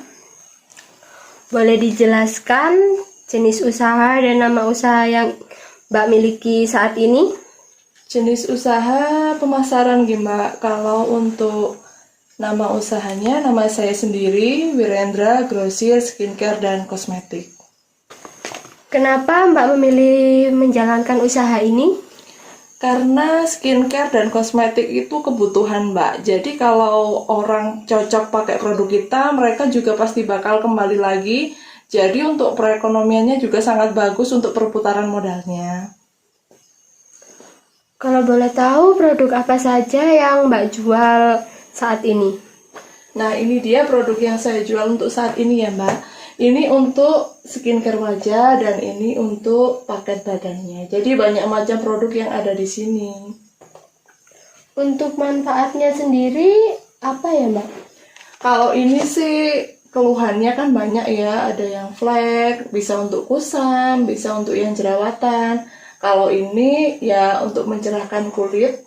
Boleh dijelaskan jenis usaha dan nama usaha yang Mbak miliki saat ini? Jenis usaha pemasaran Mbak. Kalau untuk nama usahanya, nama saya sendiri Wirendra Grosir Skincare dan Kosmetik. Kenapa Mbak memilih menjalankan usaha ini? Karena skincare dan kosmetik itu kebutuhan Mbak. Jadi kalau orang cocok pakai produk kita, mereka juga pasti bakal kembali lagi. Jadi untuk perekonomiannya juga sangat bagus untuk perputaran modalnya. Kalau boleh tahu produk apa saja yang Mbak jual saat ini? Nah, ini dia produk yang saya jual untuk saat ini ya Mbak. Ini untuk skincare wajah dan ini untuk paket badannya. Jadi banyak macam produk yang ada di sini. Untuk manfaatnya sendiri apa ya Mbak? Kalau ini sih keluhannya kan banyak ya. Ada yang flek, bisa untuk kusam, bisa untuk yang jerawatan. Kalau ini ya untuk mencerahkan kulit.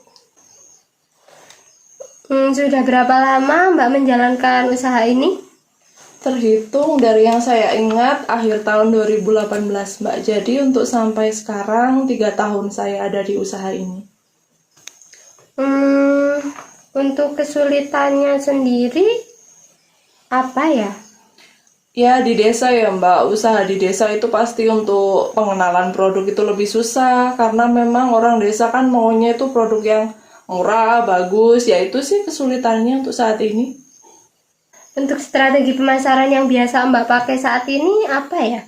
Sudah berapa lama Mbak menjalankan usaha ini? Terhitung dari yang saya ingat akhir tahun 2018 Mbak. Jadi untuk sampai sekarang 3 tahun saya ada di usaha ini. Untuk kesulitannya sendiri apa ya? Ya di desa ya Mbak, usaha di desa itu pasti untuk pengenalan produk itu lebih susah. Karena memang orang desa kan maunya itu produk yang murah, bagus. Ya itu sih kesulitannya untuk saat ini. Untuk strategi pemasaran yang biasa Mbak pakai saat ini apa ya?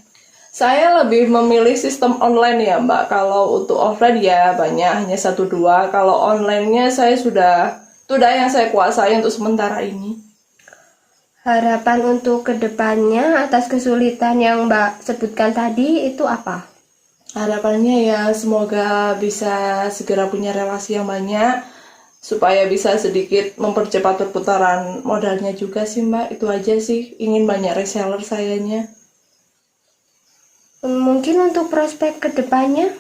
Saya lebih memilih sistem online ya Mbak. Kalau untuk offline ya banyak, hanya 1-2. Kalau online-nya saya sudah yang saya kuasai untuk sementara ini. Harapan untuk kedepannya atas kesulitan yang Mbak sebutkan tadi itu apa? Harapannya ya semoga bisa segera punya relasi yang banyak, supaya bisa sedikit mempercepat perputaran modalnya juga sih Mbak. Itu aja sih, ingin banyak reseller sayanya. Mungkin untuk prospek kedepannya?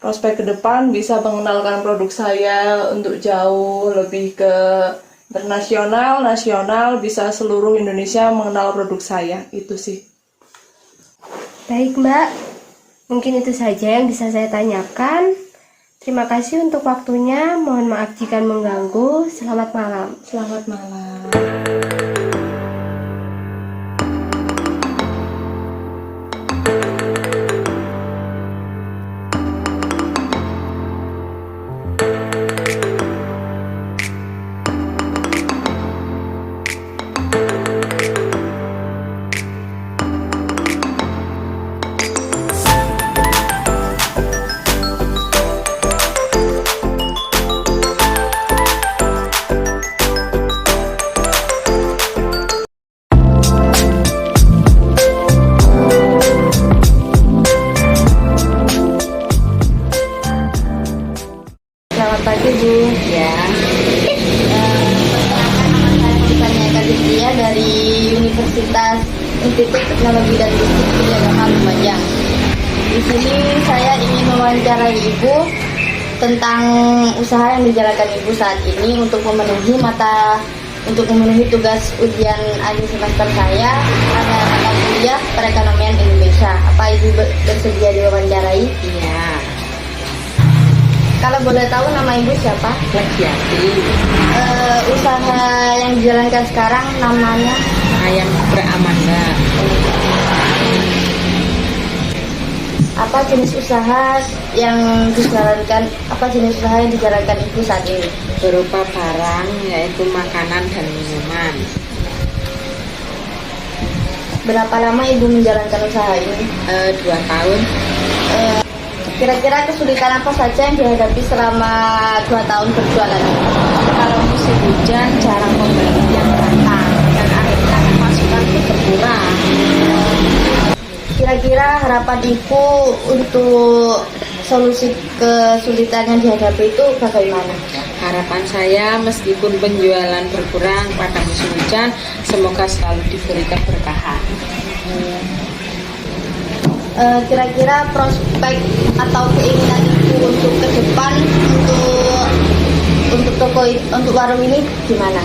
Prospek ke depan bisa mengenalkan produk saya untuk jauh lebih ke internasional, nasional, bisa seluruh Indonesia mengenal produk saya, itu sih. Baik Mbak, mungkin itu saja yang bisa saya tanyakan. Terima kasih untuk waktunya, mohon maaf jika mengganggu. Selamat malam. Selamat malam. Selamat pagi Bu. Ya. Pertanyaan Divya dari Universitas Institut Teknologi dan Bisnis Widyagama Lumajang. Di sini saya ingin mewawancarai Ibu tentang usaha yang dijalankan Ibu saat ini untuk memenuhi tugas ujian akhir semester saya pada mata kuliah perekonomian Indonesia. Apa Ibu bersedia diwawancarai? Iya. Kalau boleh tahu nama Ibu siapa? Laksiati. Usaha yang dijalankan sekarang namanya? Ayam Beramanda. Apa jenis usaha yang dijalankan? Apa jenis usaha yang dijalankan Ibu saat ini? Berupa barang, yaitu makanan dan minuman. Berapa lama Ibu menjalankan usaha ini? 2 tahun. Kira-kira kesulitan apa saja yang dihadapi selama 2 tahun berjualan? Kalau musim hujan jarang pembeli yang datang dan akhirnya pemasukan itu berkurang. Kira-kira harapan Ibu untuk solusi kesulitan yang dihadapi itu bagaimana? Harapan saya meskipun penjualan berkurang pada musim hujan, semoga selalu diberi keberkahan. Kira-kira prospek atau keinginan Ibu untuk ke depan untuk untuk warung ini gimana?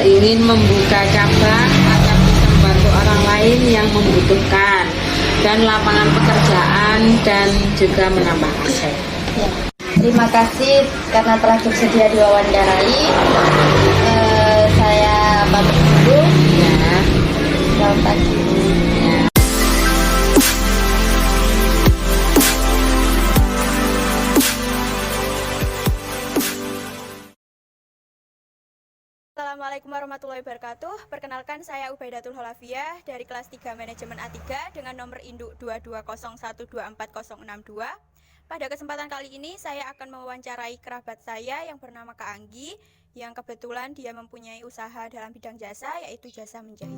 Ingin membuka cabang agar bisa membantu orang lain yang membutuhkan dan lapangan pekerjaan dan juga menambah aset. Ya. Terima kasih karena telah bersedia diwawancarai. Saya pamit dulu. Ya. Selamat pagi. Ya. Assalamualaikum warahmatullahi wabarakatuh. Perkenalkan saya Ubaidatul Holafiah dari kelas 3 Manajemen A3 dengan nomor induk 2201244062. Pada kesempatan kali ini saya akan mewawancarai kerabat saya yang bernama Kak Anggi yang kebetulan dia mempunyai usaha dalam bidang jasa yaitu jasa menjahit.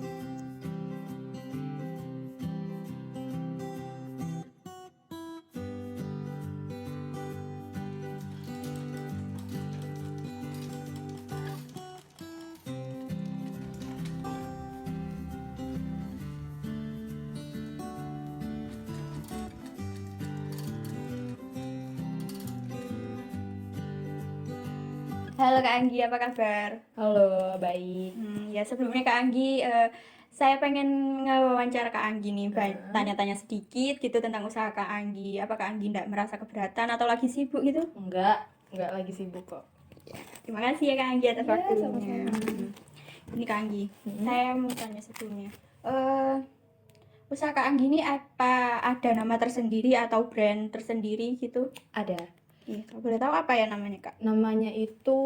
Halo Kak Anggi, apa kabar? Halo, baik. Ya sebelumnya Kak Anggi, saya pengen ngewawancara Kak Anggi nih, tanya-tanya sedikit gitu tentang usaha Kak Anggi. Apa Kak Anggi nggak merasa keberatan atau lagi sibuk gitu? Enggak lagi sibuk kok. Terima kasih ya Kak Anggi atas waktunya. sama-sama. Ini Kak Anggi, saya mau tanya sebelumnya. Usaha Kak Anggi ini apa ada nama tersendiri atau brand tersendiri gitu? Ada. Iya, boleh tahu apa ya namanya Kak? Namanya itu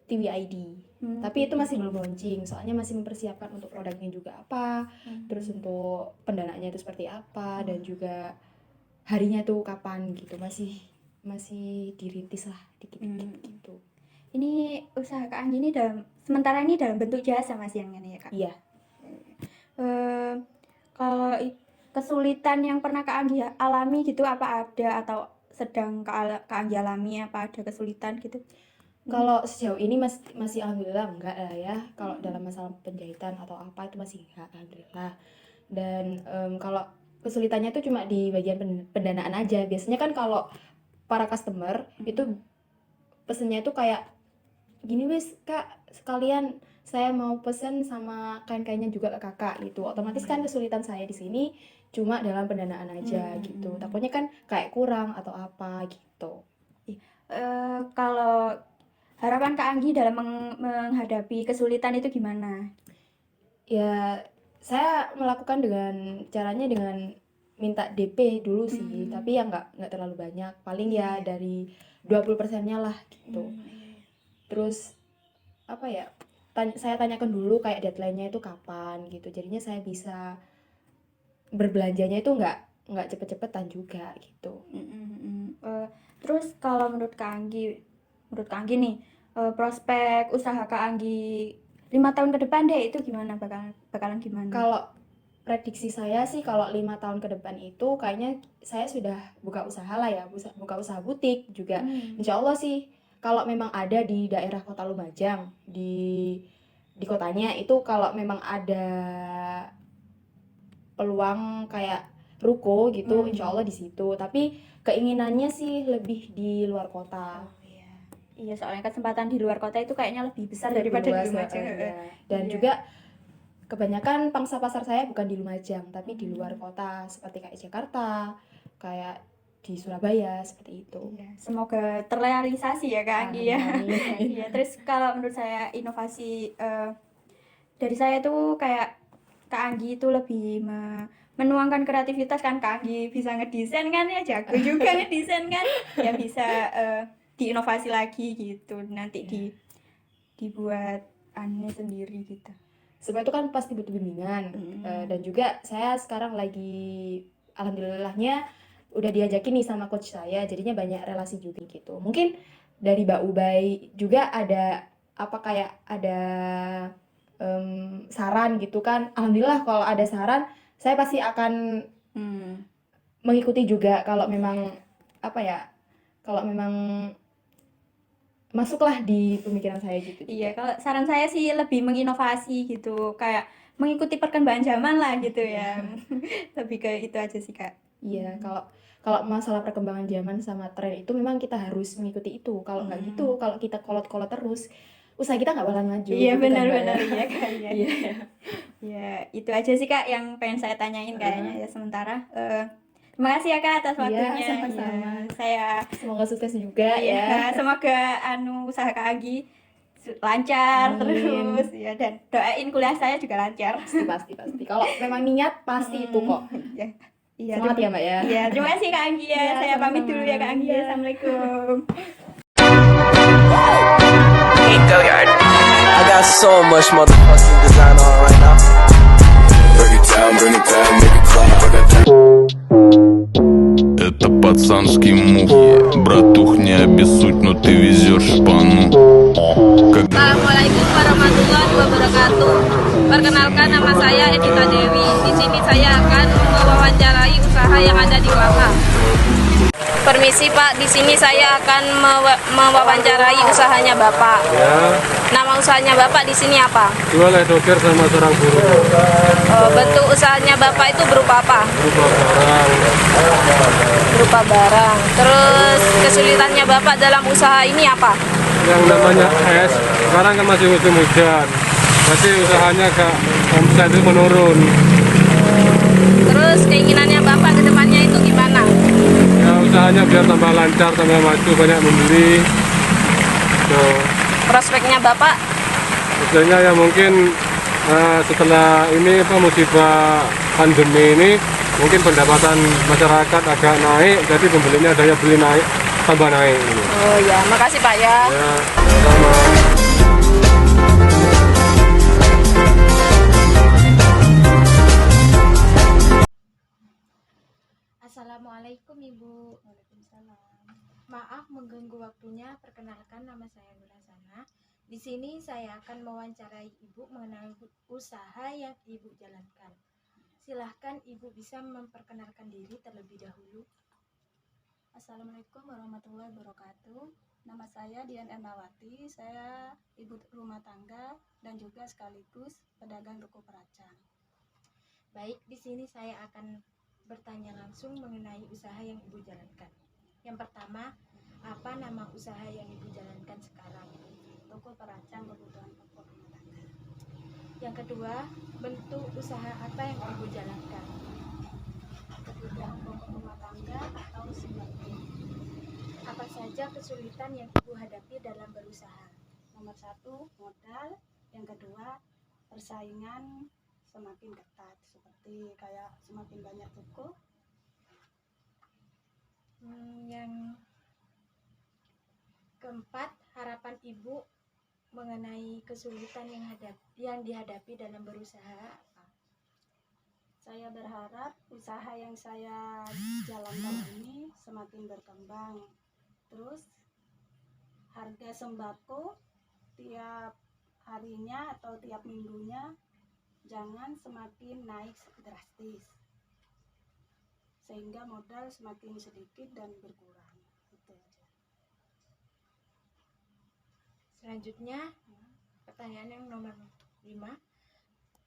TWID. Tapi itu masih belum launching, soalnya masih mempersiapkan untuk produknya juga apa, terus untuk pendanaannya itu seperti apa, dan juga harinya tuh kapan gitu. Masih dirintis lah dikit-dikit gitu. Ini usaha Kak Anggi ini sementara ini dalam bentuk jasa Mas yang ini ya Kak? Iya. Kalau kesulitan yang pernah Kak Anggi alami gitu apa ada atau sedang Kak Anggi alami apa ada kesulitan gitu? Kalau sejauh ini masih alhamdulillah enggak lah ya. Kalau dalam masalah penjahitan atau apa itu masih enggak, alhamdulillah. Dan kalau kesulitannya itu cuma di bagian pendanaan aja. Biasanya kan kalau para customer itu pesennya itu kayak gini, wis Kak, sekalian saya mau pesen sama kain-kainnya juga ke kakak gitu. Otomatis kan kesulitan saya di sini cuma dalam pendanaan aja gitu. Takutnya kan kayak kurang atau apa gitu. Kalau harapan Kak Anggi dalam menghadapi kesulitan itu gimana? Ya, saya melakukan caranya dengan minta DP dulu sih, tapi ya nggak terlalu banyak. Paling ya dari 20%-nya lah gitu. Terus apa ya? Saya tanyakan dulu kayak deadline-nya itu kapan gitu. Jadinya saya bisa berbelanjanya itu nggak cepet-cepetan juga gitu. Terus kalau menurut Kak Anggi nih prospek usaha Kak Anggi 5 tahun ke depan deh itu gimana, bakalan gimana? Kalau prediksi saya sih kalau 5 tahun ke depan itu kayaknya saya sudah buka usaha lah ya, buka usaha butik juga. Insya Allah sih kalau memang ada di daerah Kota Lumajang, di kotanya itu kalau memang ada peluang kayak ruko gitu, insya Allah di situ. Tapi keinginannya sih lebih di luar kota. Iya, soalnya kesempatan di luar kota itu kayaknya lebih besar daripada di Lumajang. Dan juga kebanyakan pangsa pasar saya bukan di Lumajang, tapi di luar kota seperti kayak Jakarta, kayak di Surabaya seperti itu. Semoga terrealisasi ya Kak Anggi ya. Iya, terus kalau menurut saya inovasi dari saya tuh kayak Kak Anggi itu lebih menuangkan kreativitas kan. Kak Anggi bisa ngedesain kan ya, jago juga ngedesain kan. Ya bisa diinovasi lagi gitu. Nanti dibuat aneh sendiri gitu. Semua itu kan pasti butuh bimbingan. Dan juga saya sekarang lagi alhamdulillahnya udah diajakin nih sama coach saya, jadinya banyak relasi juga gitu. Mungkin dari Mbak Ubay juga ada saran gitu kan. Alhamdulillah kalau ada saran saya pasti akan mengikuti juga kalau memang kalau memang masuklah di pemikiran saya gitu. Iya, kalau saran saya sih lebih menginovasi gitu, kayak mengikuti perkembangan zaman lah gitu ya. Lebih ke itu aja sih Kak. Iya, Kalau masalah perkembangan zaman sama tren itu memang kita harus mengikuti itu. Kalau nggak gitu, kalau kita kolot-kolot terus, usaha kita nggak bakalan maju. Iya gitu kan, Mbak, benar-benar ya. iya Kak. Iya. Iya. Ya, itu aja sih Kak yang pengen saya tanyain kayaknya ya sementara. Terima kasih ya Kak atas Iya, waktunya. sama-sama. Ya, saya Semoga sukses juga iya, ya. semoga usaha Kak Anggi lancar Amin. terus ya, dan doain kuliah saya juga lancar. Pasti. Kalau memang niat pasti itu kok. Iya, Semangat ya, Mbak ya. Iya, terima kasih Kak Anggi ya. Iya, Saya pamit dulu ya Kak Anggi. Iya. Assalamualaikum. I got so much motherfucking design on right now. Bring it down, make it clap. Это пацанский мув. Братух, не обессудь, но ты везешь шпану. Assalamualaikum warahmatullahi wabarakatuh. Perkenalkan, nama saya Edita Dewi. Di sini saya akan mewawancarai usaha yang ada di Kelapa. Permisi Pak, di sini saya akan mewawancarai usahanya Bapak. Ya, Nama usahanya Bapak di sini apa? jual dokter sama seorang guru. Bentuk usahanya Bapak itu berupa apa? Berupa barang. Berupa barang. Terus kesulitannya Bapak dalam usaha ini apa? Yang namanya es, sekarang kan masih musim hujan. Masih usahanya omset itu menurun. Terus keinginannya Bapak ke depannya itu gimana? Ya, usahanya biar tambah lancar, tambah maju, banyak membeli. Tuh. Prospeknya Bapak? Misalnya ya mungkin setelah ini musibah pandemi ini mungkin pendapatan masyarakat agak naik, jadi pembelinya daya beli naik, tambah naik. Oh ya, makasih Pak ya. Ya, sama. Assalamualaikum Ibu. Waalaikumsalam. Maaf mengganggu waktunya. Perkenalkan, nama saya Nur Hasana. Di sini saya akan mewawancarai Ibu mengenai usaha yang Ibu jalankan. Silahkan Ibu bisa memperkenalkan diri terlebih dahulu. Assalamualaikum warahmatullahi wabarakatuh. Nama saya Dian Ernawati. Saya ibu rumah tangga dan juga sekaligus pedagang ruko peracang. Baik, di sini saya akan bertanya langsung mengenai usaha yang Ibu jalankan. Yang pertama, apa nama usaha yang Ibu jalankan sekarang? Toko peracang kebutuhan pokok rumah tangga. Yang kedua, bentuk usaha apa yang Ibu jalankan? Kebutuhan pokok rumah tangga atau sembako. Apa saja kesulitan yang Ibu hadapi dalam berusaha? Nomor 1, modal. Yang kedua, persaingan semakin ketat, seperti kayak semakin banyak toko. Yang keempat, harapan Ibu mengenai kesulitan yang dihadapi dalam berusaha apa? Saya berharap usaha yang saya jalankan ini semakin berkembang. Terus harga sembako tiap harinya atau tiap minggunya jangan semakin naik drastis, sehingga modal semakin sedikit dan berkurang. Itu aja. Selanjutnya, pertanyaan yang nomor 5.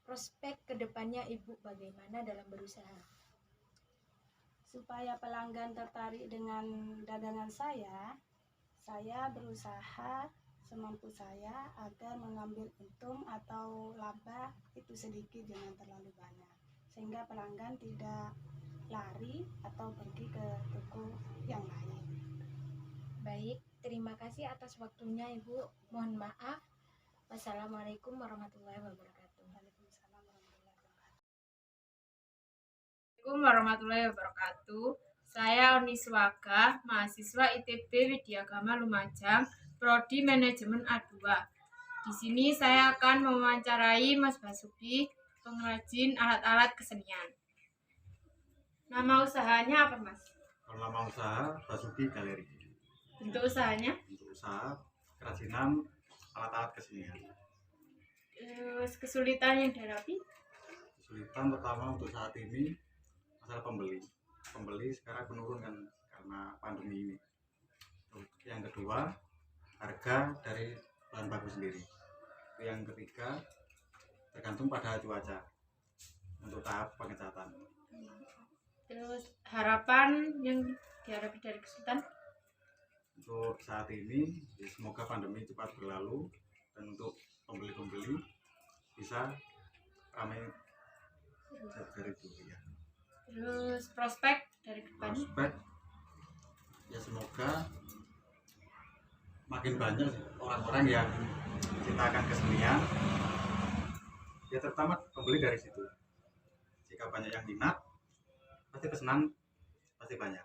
Prospek kedepannya Ibu bagaimana dalam berusaha? Supaya pelanggan tertarik dengan dagangan saya berusaha semampu saya agar mengambil untung atau laba itu sedikit, jangan terlalu banyak, sehingga pelanggan tidak lari atau pergi ke toko yang lain. Baik, terima kasih atas waktunya Ibu. Mohon maaf. Wassalamualaikum warahmatullahi wabarakatuh. Assalamualaikum warahmatullahi wabarakatuh. Saya Oniswaka, mahasiswa ITB Widyagama Lumajang, Prodi Manajemen A2. Di sini saya akan mewawancarai Mas Basuki, pengrajin alat-alat kesenian. Nama usahanya apa, Mas? Kalau nama usaha Basuki Galeri. Bentuk usahanya? Bentuk usaha kerajinan alat-alat kesenian. Terus kesulitan yang dihadapi? Kesulitan pertama untuk saat ini masalah pembeli. Pembeli sekarang menurun kan karena pandemi ini. Yang kedua, harga dari bahan baku sendiri. Yang ketiga, tergantung pada cuaca untuk tahap pengecatan. Terus harapan yang dihadapi dari kesulitan? Untuk saat ini ya semoga pandemi cepat berlalu dan untuk pembeli-pembeli bisa ramai dari itu ya. Terus prospek dari depan? Prospek ya semoga makin banyak orang-orang yang menciptakan kesenian ya, terutama pembeli dari situ. Jika banyak yang minat pasti pesanan pasti banyak.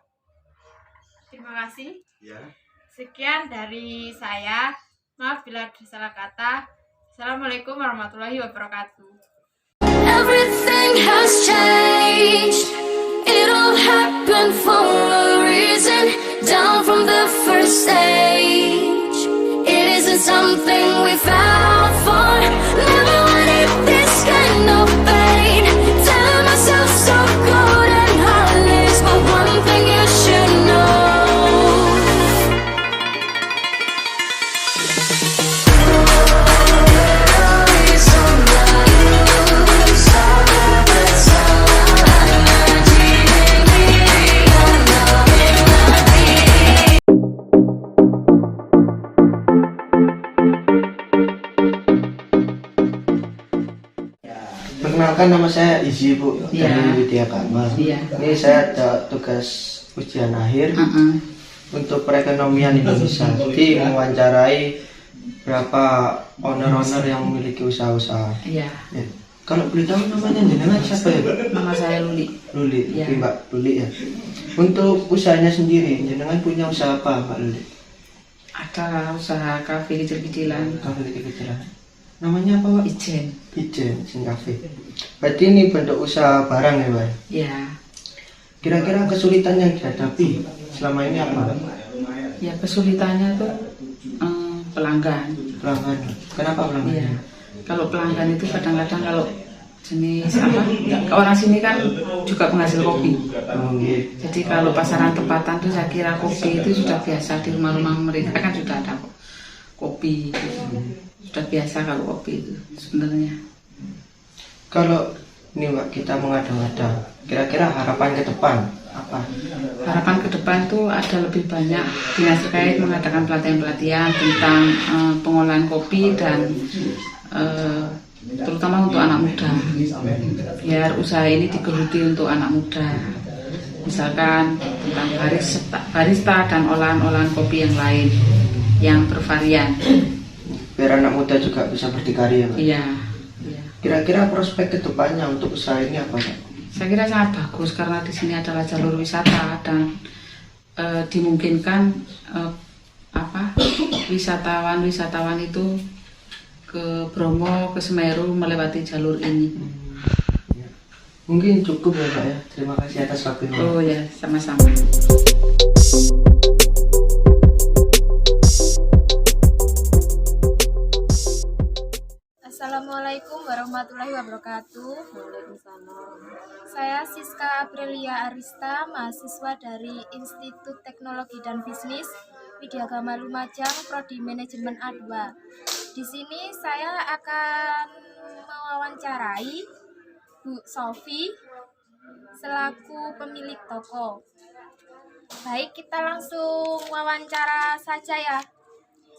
Terima kasih. Ya. Sekian dari saya. Maaf bila ada salah kata. Assalamualaikum warahmatullahi wabarakatuh. Everything has changed. It all happened for a reason. Down from the first stage. It isn't something we found for. Never wanted this kind of pain. Telling myself so good and heartless, but one thing you should know. Perkenalkan, nama saya Izzy, Bu, Iya. dari Widya Karma. Iya. Ini saya ada tugas ujian akhir untuk perekonomian Indonesia. Jadi mewawancarai berapa owner-owner yang memiliki usaha-usaha. Iya. Ya. Kalau boleh tahu namanya jenengan siapa ya, Bu? Nama saya Luli. Luli, Iya. Oke, Mbak Luli ya. Untuk usahanya sendiri, jenengan punya usaha apa, Mbak Luli? Ada usaha kafe kecil-kecilan. Kafe kecil-kecilan. Namanya apa, Pak? Ijen. Ijen Cafe. Berarti ini bentuk usaha barang ya, Pak? Ya. Kira-kira kesulitan yang dihadapi selama ini apa? Ya kesulitannya tuh pelanggan. Pelanggan. Kenapa pelanggan? Iya. Kalau pelanggan itu kadang-kadang kalau jenis apa? Orang sini kan juga penghasil kopi. Jadi kalau pasaran tempatan tuh saya kira kopi itu sudah biasa di rumah-rumah mereka kan sudah ada kopi. Sudah biasa kalau kopi itu sebenarnya. Kalau ini, Mbak, kita mengada-ngada, kira-kira harapan ke depan apa? Harapan ke depan tuh ada lebih banyak dinas terkait mengadakan pelatihan-pelatihan tentang pengolahan kopi dan terutama untuk anak muda, biar usaha ini digeluti untuk anak muda, misalkan tentang barista dan olahan-olahan kopi yang lain yang bervarian. Biar anak muda juga bisa berdikari ya, Mbak? Iya. Kira-kira prospek kedepannya untuk usaha ini apa, Pak? Saya kira sangat bagus karena di sini adalah jalur wisata dan dimungkinkan wisatawan itu ke Bromo, ke Semeru melewati jalur ini. Mungkin cukup ya, Pak ya. Terima kasih atas waktunya. Oh ya, sama-sama. Assalamualaikum warahmatullahi wabarakatuh. Saya Siska Aprilia Arista, mahasiswa dari Institut Teknologi dan Bisnis Widyagama Lumajang, Prodi Manajemen A2. Di sini saya akan mewawancarai Bu Sofi selaku pemilik toko. Baik, kita langsung wawancara saja ya.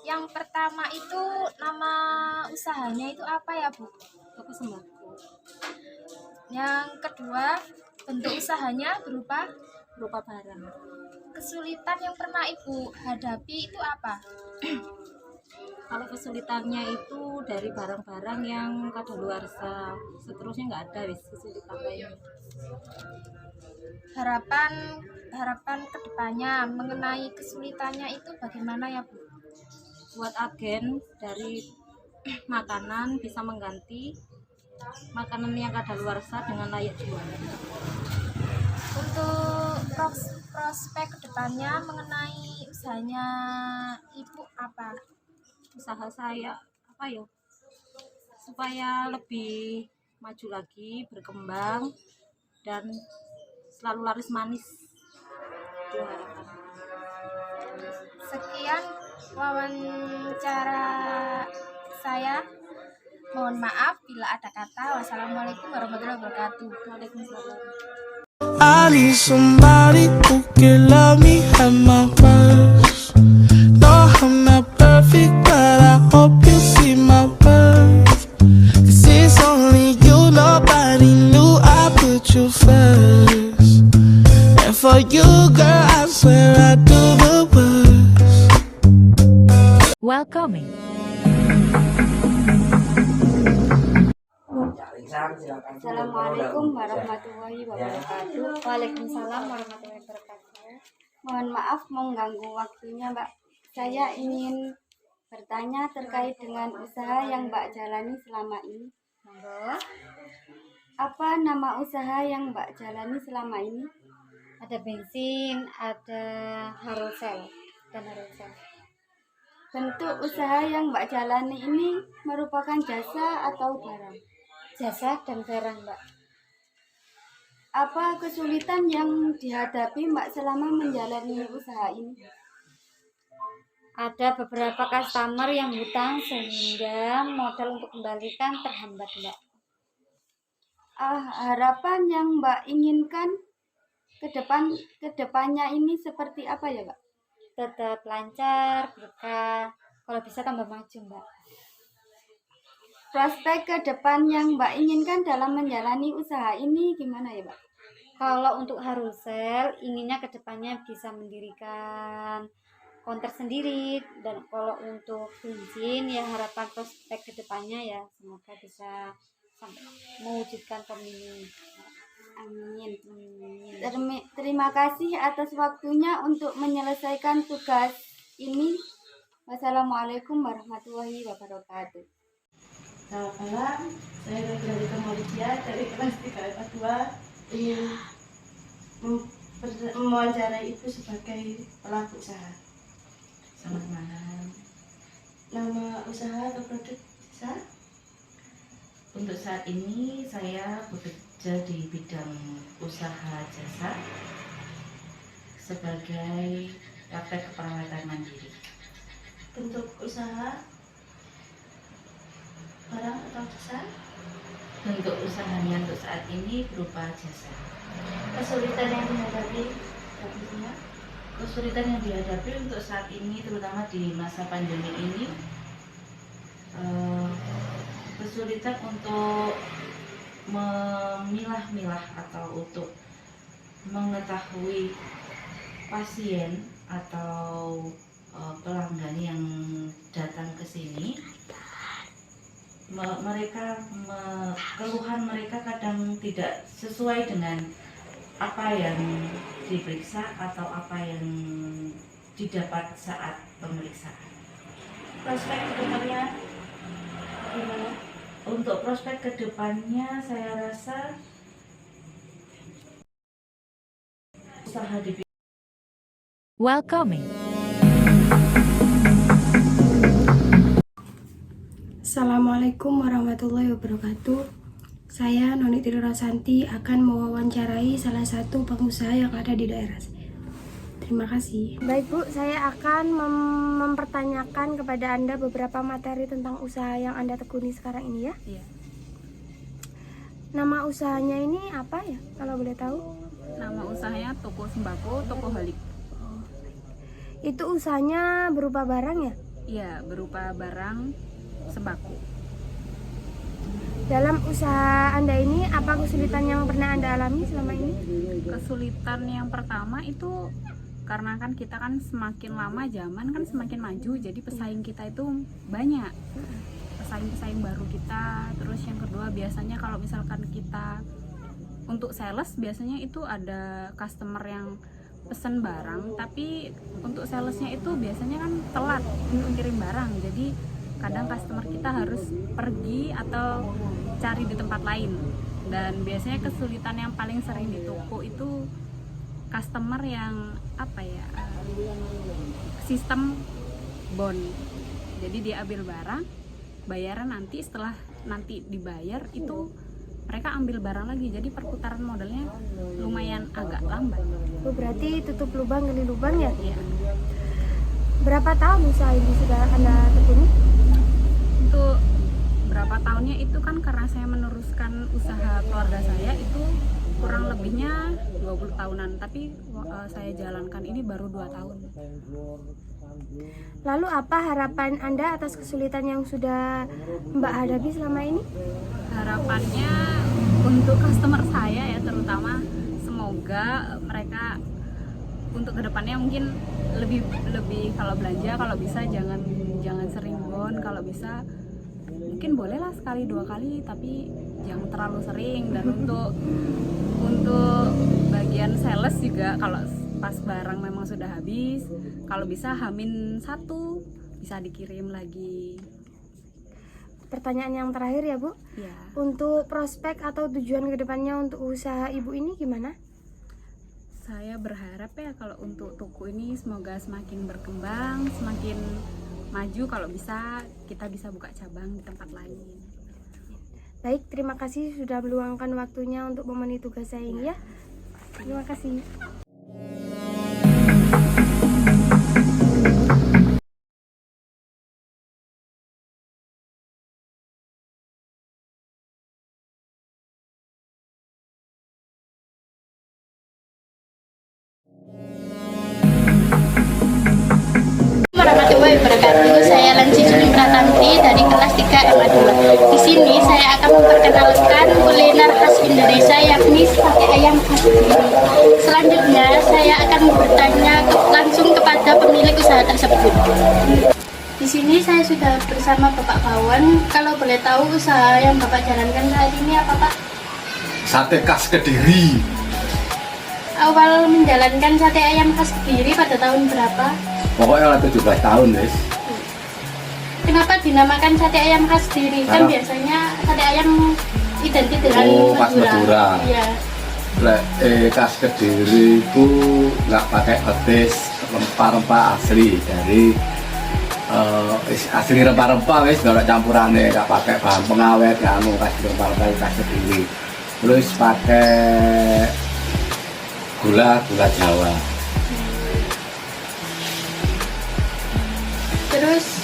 Yang pertama itu nama usahanya itu apa ya, Bu? Toko sembako. Yang kedua, bentuk usahanya berupa barang. Kesulitan yang pernah Ibu hadapi itu apa? Kalau kesulitannya itu dari barang-barang yang kadaluarsa, seterusnya nggak ada kesulitan lainnya. Harapan kedepannya mengenai kesulitannya itu bagaimana ya, Bu? Buat agen dari makanan bisa mengganti makanan yang kadaluarsa dengan layak jual. Untuk prospek kedepannya mengenai usahanya Ibu apa? Usaha saya apa ya? Supaya lebih maju lagi, berkembang dan selalu laris manis. Itu harapan. Sekian wawancara saya. Mohon maaf bila ada kata. Wassalamualaikum warahmatullahi wabarakatuh. Waalaikumsalam. I need somebody who can love me at my worst. No, I'm not perfect, but I hope you see my worth. This is only you, nobody knew I put you first. And for you, girl, I swear I do the worst. Welcoming. Assalamualaikum warahmatullahi wabarakatuh. Waalaikumsalam warahmatullahi wabarakatuh. Mohon maaf mengganggu waktunya, Mbak. Saya ingin bertanya terkait dengan usaha yang Mbak jalani selama ini. Apa nama usaha yang Mbak jalani selama ini? Ada bensin, ada Harusel dan Harusel. Bentuk usaha yang Mbak jalani ini merupakan jasa atau barang? Jasa dan barang, Mbak. Apa kesulitan yang dihadapi Mbak selama menjalani usaha ini? Ada beberapa customer yang hutang sehingga modal untuk kembalikan terhambat, Mbak. Harapan yang Mbak inginkan kedepannya ini seperti apa ya, Mbak? Tetap lancar, berkah, kalau bisa tambah maju, Mbak. Prospek ke depan yang Mbak inginkan dalam menjalani usaha ini gimana ya, Mbak? Kalau untuk Harusel, inginnya kedepannya bisa mendirikan konter sendiri. Dan kalau untuk bensin, ya harapan prospek kedepannya ya semoga bisa sampai mewujudkan pemilu. Amin. Terima kasih atas waktunya untuk menyelesaikan tugas ini. Wassalamualaikum warahmatullahi wabarakatuh. Selamat malam, saya Dr. Maulida dari kelas 3 IPA 2 ingin mewawancarai Ibu sebagai pelaku usaha. Selamat malam. Nama usaha atau produk jasa? Untuk saat ini saya bekerja di bidang usaha jasa sebagai praktek keperawatan mandiri. Bentuk usaha barang atau jasa? Bentuk usahanya untuk saat ini berupa jasa. Kesulitan yang dihadapi tentunya? Kesulitan yang dihadapi untuk saat ini, terutama di masa pandemi ini, kesulitan untuk memilah-milah atau untuk mengetahui pasien atau pelanggan yang datang ke sini. Keluhan mereka kadang tidak sesuai dengan apa yang diperiksa atau apa yang didapat saat pemeriksaan. Prospek kedepannya gimana? Untuk prospek kedepannya saya rasa usaha di Welcoming. Assalamualaikum warahmatullahi wabarakatuh. Saya Noni Tiri Rosanti akan mewawancarai salah satu pengusaha yang ada di daerah saya. Terima kasih. Baik Bu, saya akan mempertanyakan kepada Anda beberapa materi tentang usaha yang Anda tekuni sekarang ini ya. Iya. Nama usahanya ini apa ya, kalau boleh tahu? Nama usahanya Toko Sembako, Toko Holik. Itu usahanya berupa barang ya? Iya, berupa barang sembako. Dalam usaha Anda ini, apa kesulitan yang pernah Anda alami selama ini? Kesulitan yang pertama itu karena kan kita kan semakin lama zaman kan semakin maju, jadi pesaing kita itu banyak. Pesaing-pesaing baru kita. Terus yang kedua biasanya kalau misalkan kita untuk sales biasanya itu ada customer yang pesen barang, tapi untuk salesnya itu biasanya kan telat untuk kirim barang. Jadi kadang customer kita harus pergi atau cari di tempat lain. Dan biasanya kesulitan yang paling sering di toko itu customer yang apa ya, sistem bond. Jadi dia ambil barang, bayaran nanti, setelah nanti dibayar itu mereka ambil barang lagi. Jadi perputaran modalnya lumayan agak lambat. Oh, berarti tutup lubang gali lubang ya? Iya. Berapa tahun usaha ini sudah Anda tekuni? Untuk berapa tahunnya itu kan karena saya meneruskan usaha keluarga saya itu kurang lebihnya 20 tahunan, tapi saya jalankan ini baru 2 tahun. Lalu apa harapan Anda atas kesulitan yang sudah Mbak hadapi selama ini? Harapannya untuk customer saya ya, terutama semoga mereka untuk kedepannya mungkin lebih kalau belanja, kalau bisa jangan sering bon, kalau bisa mungkin bolehlah sekali 2 kali, tapi jangan terlalu sering. Dan untuk bagian sales juga, kalau pas barang memang sudah habis, kalau bisa H-1 bisa dikirim lagi. Pertanyaan yang terakhir ya Bu, ya. Untuk prospek atau tujuan kedepannya untuk usaha Ibu ini gimana? Saya berharap ya kalau untuk toko ini semoga semakin berkembang, semakin maju, kalau bisa kita bisa buka cabang di tempat lain. Baik, terima kasih sudah meluangkan waktunya untuk memenuhi tugas saya ini ya. Terima kasih. Warahmatullahi wabarakatuh. Saya Lanci Juni Pratanti dari kelas 3 MA2. Di sini saya akan memperkenalkan kuliner khas Indonesia, yakni sate ayam khas Kediri. Selanjutnya saya akan bertanya langsung kepada pemilik usaha tersebut. Di sini saya sudah bersama Bapak Bawan. Kalau boleh tahu usaha yang Bapak jalankan saat ini apa Pak? Sate khas Kediri. Awal menjalankan sate ayam khas Kediri pada tahun berapa? Pokoknya 17 tahun guys. Kenapa dinamakan sate ayam khas Kediri? Kan biasanya sate ayam identik dengan khas Madura. Iya. Khas Kediri itu nggak pakai petis, rempah-rempah asli dari asli rempah-rempah guys, nggak campurannya, nggak pakai bahan pengawet, kasih rempah-rempah khas Kediri. Terus pakai gula Jawa. Terus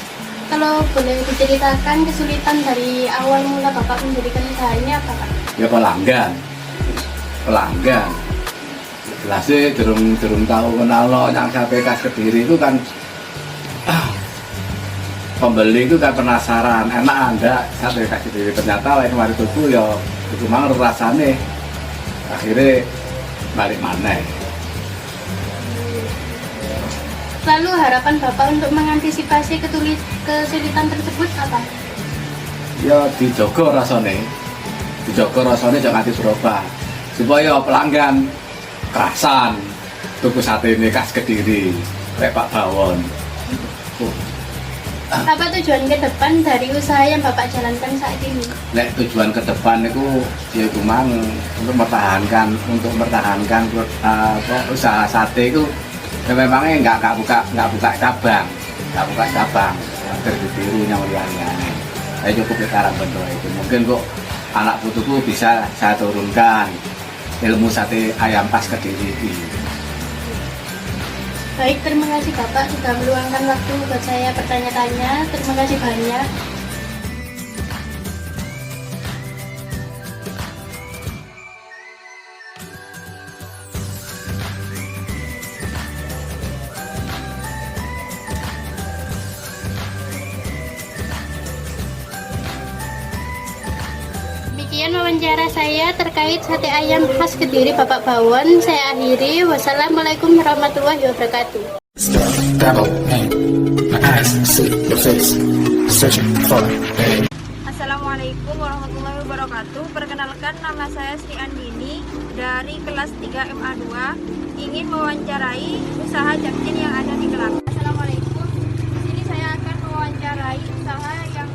kalau boleh diceritakan kesulitan dari awal mula Bapak mendirikan usaha ini apa Pak? Ya pelanggan. Jelasnya durung tahu kenal lo yang sate khas Kediri itu kan pembeli itu kan penasaran, enak anda sate khas Kediri, ternyata lain mari tuku ya itu mang rasane, akhirnya balik mana. Lalu harapan Bapak untuk mengantisipasi kesulitan tersebut apa? Ya dijogo rasane jangan berubah supaya pelanggan kerasan tuku sate ini khas Kediri kayak Pak Bawon. Apa tujuan ke depan dari usaha yang Bapak jalankan saat ini? Tujuan ke depan itu ya memang untuk mempertahankan usaha sate itu ya memangnya nggak buka cabang terbiru yang liane. Saya cukup sekarang bentuk itu. Mungkin kok anak putuku bisa saya turunkan ilmu sate ayam khas Kediri ini. Baik, terima kasih Bapak sudah meluangkan waktu buat saya bertanya-tanya. Terima kasih banyak. Demikian wawancara saya terkait sate ayam khas Kediri Bapak Bawon. Saya akhiri. Wassalamualaikum warahmatullahi wabarakatuh. Assalamualaikum warahmatullahi wabarakatuh. Perkenalkan, nama saya Sri Andini dari kelas 3 MA2. Ingin mewawancarai usaha Japcin yang ada di kelas. Assalamualaikum. Di sini saya akan mewawancarai usaha yang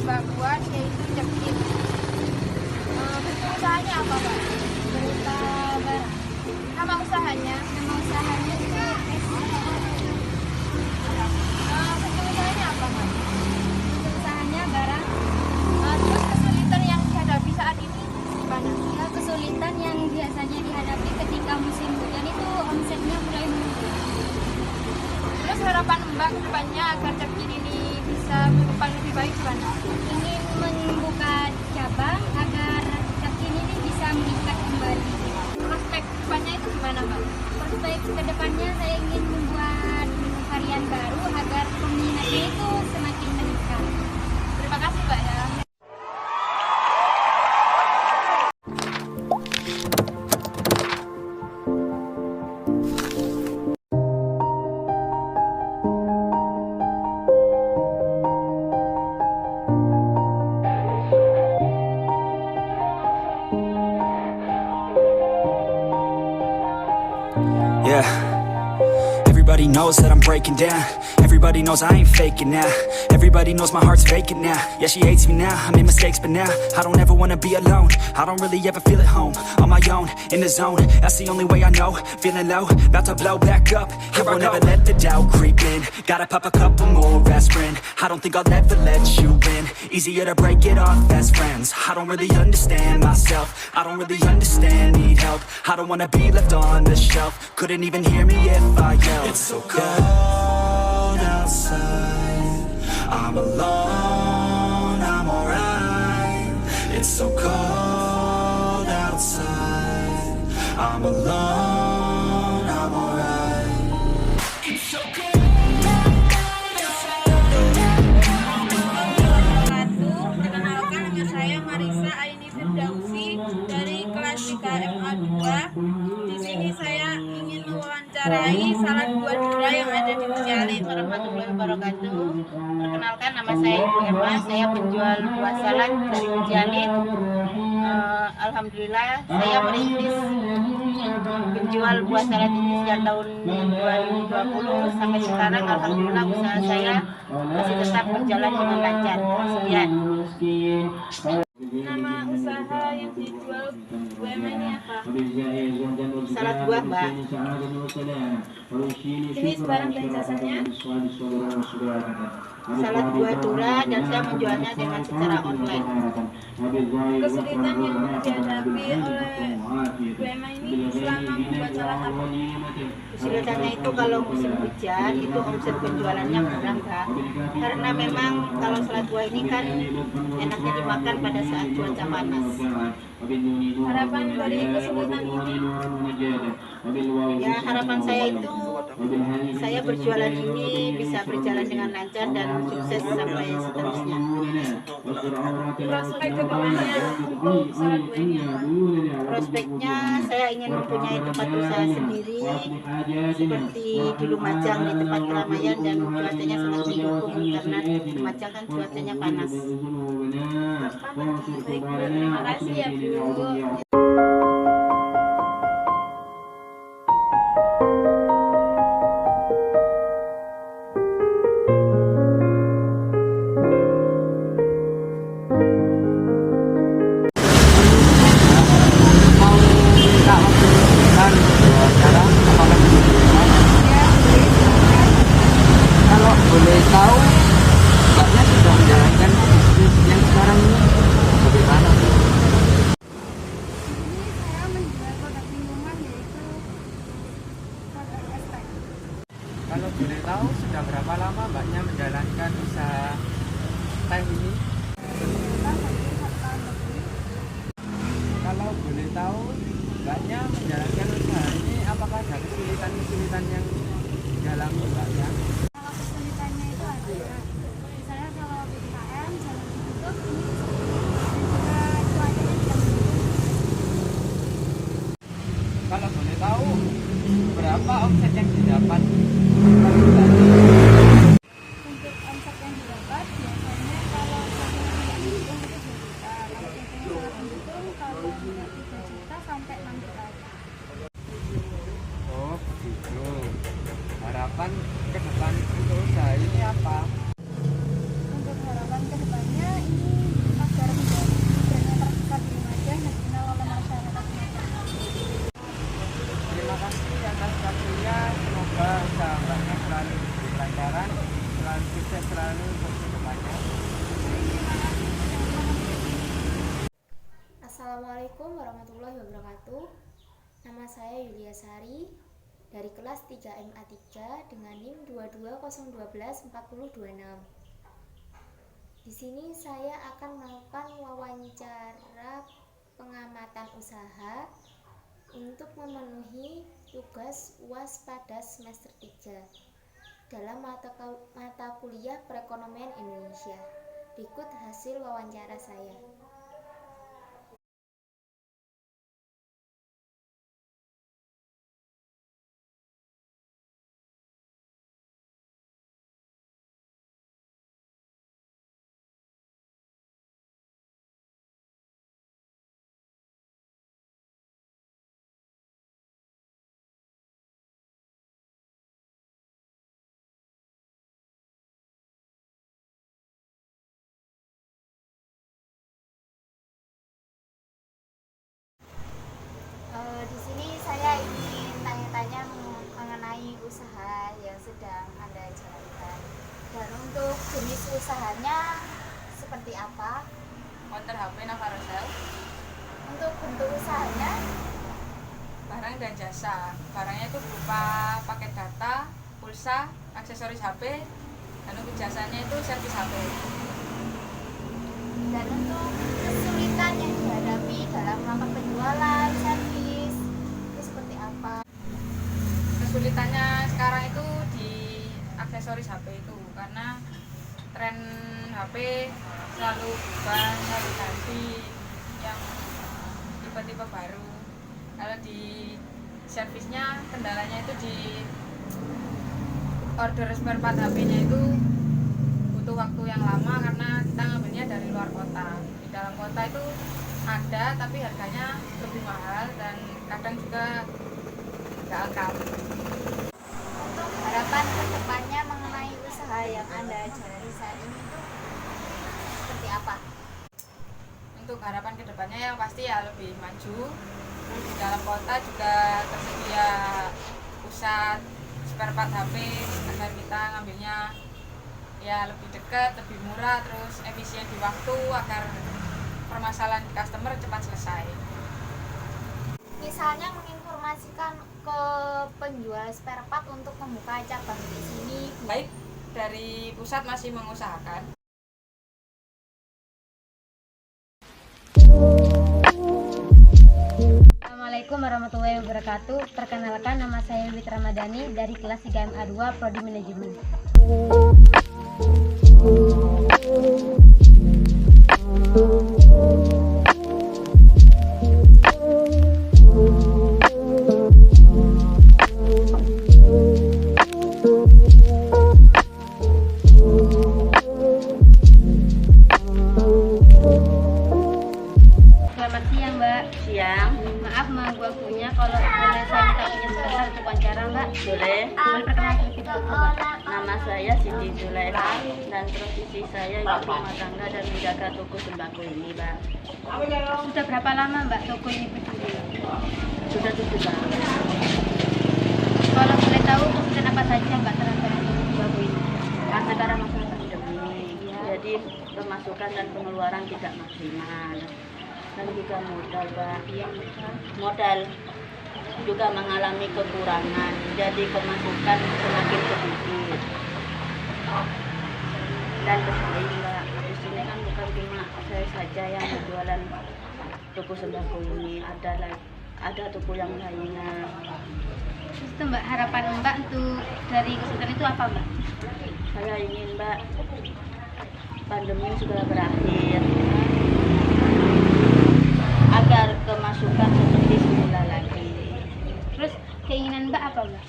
Mbak buat, yaitu Japcin. Usahanya apa Pak? Berupa barang. Nama usahanya? Nama usahanya itu usahanya apa Pak? Usahanya barang. Terus kesulitan yang dihadapi saat ini gimana? Kesulitan yang biasanya dihadapi ketika musim hujan itu omsetnya mulai menurun. Terus harapan Mbak ke depannya agar Japcin ini bisa berkembang lebih baik gimana? Ingin membuka cabang agar Japcin ini bisa meningkat kembali. yeah. Everybody knows that I'm breaking down. Everybody knows I ain't faking now. Everybody knows my heart's vacant now. Yeah, she hates me now, I made mistakes but now I don't ever wanna be alone. I don't really ever feel at home. On my own, in the zone, that's the only way I know. Feeling low, about to blow back up. Here I won't ever let the doubt creep in. Gotta pop a couple more aspirin. I don't think I'll ever let you in. Easier to break it off best friends. I don't really understand myself. I don't really understand, need help. I don't wanna be left on the shelf. Couldn't even hear me if I yelled. It's so cold outside, I'm alone, I'm alright. It's so cold outside, I'm alone, I'm alright. It's so cold. Perkenalkan, nama saya Marisa Aini Firdausi dari kelas 3 MA 2. Di sini saya ingin mewawancarai salah dua dura yang ada di Cialit. Warahmatullahi wabarakatuh. Perkenalkan, nama saya Ibu Emma. Saya penjual buah salad dari Cialit. Alhamdulillah saya merintis penjual buah salad ini sejak tahun 2020 sampai sekarang. Alhamdulillah usaha saya masih tetap berjalan dengan lancar. Sekian. Nama usaha yang dijual Bu Emma ini apa? Salad buah, Mbak. Jenis barang dan jasanya? Salad buah dura, dan saya menjualnya dengan secara online. Kesulitan yang dihadapi oleh Bu Emma ini selama membuat salad apa? Kesulitannya itu kalau musim hujan itu omset penjualannya kurang, Kak. Karena memang kalau salad buah ini kan enaknya dimakan pada saat cuaca panas. Harapan dari kesulitan ini? Ya, harapan saya itu saya berjualan ini bisa berjalan dengan lancar dan sukses sampai seterusnya. Prospek kedepannya untuk salad buah ini apa? Prospeknya saya ingin mempunyai tempat usaha sendiri seperti di Lumajang, di tempat keramaian dan cuacanya sangat mendukung karena di Lumajang kan cuacanya panas. Baik, Bu. Terima kasih ya, Bu. Kalau boleh tahu, Mbaknya sudah menjalankan bisnis yang sekarang ini bagaimana? Saya menjual produk minuman yaitu produk es teh. Kalau boleh tahu, sudah berapa lama Mbaknya menjalankan usaha teh ini? Kalau boleh tahu, Mbaknya menjalankan usaha ini apakah ada kesulitan-kesulitan yang dialami Mbaknya? Kalau kesulitannya itu ada, misalnya kalau PPKM jalan ditutup, ini dan juga cuacanya tidak mendukung. Kalau boleh tahu, berapa omset yang didapat? Untuk omset yang didapat biasanya kalau cuacanya tidak mendukung itu 2 juta, kalau cuacanya sangat mendukung kalau tidak 3 juta sampai 6 juta. Oh begitu. Harapan ke depan untuk usaha ini apa? Untuk harapan ke depannya ini agar menjadi brand yang terbesar di Lumajang dan dikenal oleh masyarakat Lumajang. Terima kasih atas waktunya. Semoga usaha Mbaknya selalu diberi kelancaran, selalu sukses selalu untuk kedepannya. Assalamualaikum warahmatullahi wabarakatuh. Nama saya Yulia Sari dari kelas 3 MA 3 dengan NIM 22012426. Di sini saya akan melakukan wawancara pengamatan usaha untuk memenuhi tugas UAS pada semester 3 dalam mata kuliah Perekonomian Indonesia. Berikut hasil wawancara saya. apa? Counter HP Navarosel. Untuk bentuk usahanya? Barang dan jasa. Barangnya itu berupa paket data, pulsa, aksesoris HP, dan untuk jasanya itu servis HP. Dan untuk kesulitan yang dihadapi dalam melakukan penjualan, servis, itu seperti apa? Kesulitannya sekarang itu di aksesoris HP itu, karena tren HP selalu berubah, selalu ganti yang tipe-tipe baru. Kalau di servisnya, kendalanya itu di order spare part HP-nya itu butuh waktu yang lama karena kita ngambilnya dari luar kota. Di dalam kota itu ada, tapi harganya lebih mahal dan kadang juga nggak angkat. Untuk harapan kedepannya mengenai usaha yang Anda jalani saat ini itu seperti apa? Untuk harapan kedepannya yang pasti ya lebih maju. Terus di dalam kota juga tersedia pusat spare part HP agar kita ngambilnya ya lebih dekat, lebih murah, terus efisien di waktu agar permasalahan customer cepat selesai. Misalnya menginformasikan ke penjual spare part untuk membuka cabang di sini. Baik, dari pusat masih mengusahakan. Assalamualaikum warahmatullahi wabarakatuh. Perkenalkan, nama saya Wit Ramadhani dari kelas 3 MA 2 Prodi Manajemen. Selamat siang, Mbak. Siang. Maaf mengganggu waktunya, kalau boleh saya minta punya sebentar untuk wawancara, Mbak? Boleh. Boleh perkenalkan kita, Mbak? Nama saya Siti Zulaiha dan profesi saya ibu rumah tangga dan menjaga toko sembako ini, Mbak. Sudah berapa lama, Mbak, toko ini berdiri? Sudah 7 tahun. Kalau boleh tahu kesulitan apa saja, Mbak, terhadap toko sembako ini? Kan sekarang masa pandemi, jadi pemasukan dan pengeluaran tidak maksimal. Dan juga modal, Mbak. Modal juga mengalami kekurangan, jadi pemasukan semakin sedikit. Dan bersaing, Mbak. Di sini kan bukan cuma saya saja yang jualan toko sembako ini, ada toko yang lainnya. Terus itu, Mbak, harapan Mbak untuk dari kesulitan itu apa, Mbak? Saya ingin, Mbak, pandemi sudah berakhir, agar kemasukan seperti semula lagi. Terus keinginan Mbak apa, Mbak?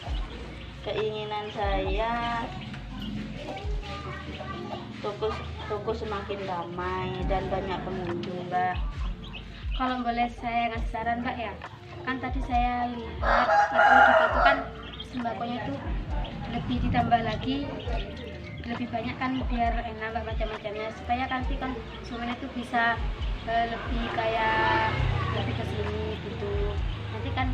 Keinginan saya toko semakin ramai dan banyak pengunjung, Mbak. Kalau boleh saya ngasih saran, Mbak, ya, kan tadi saya lihat itu kan sembakonya itu lebih ditambah lagi, lebih banyak kan biar enak, Mbak, macam-macamnya, supaya nanti kan semuanya itu bisa lebih kayak lebih ke sini gitu. Nanti kan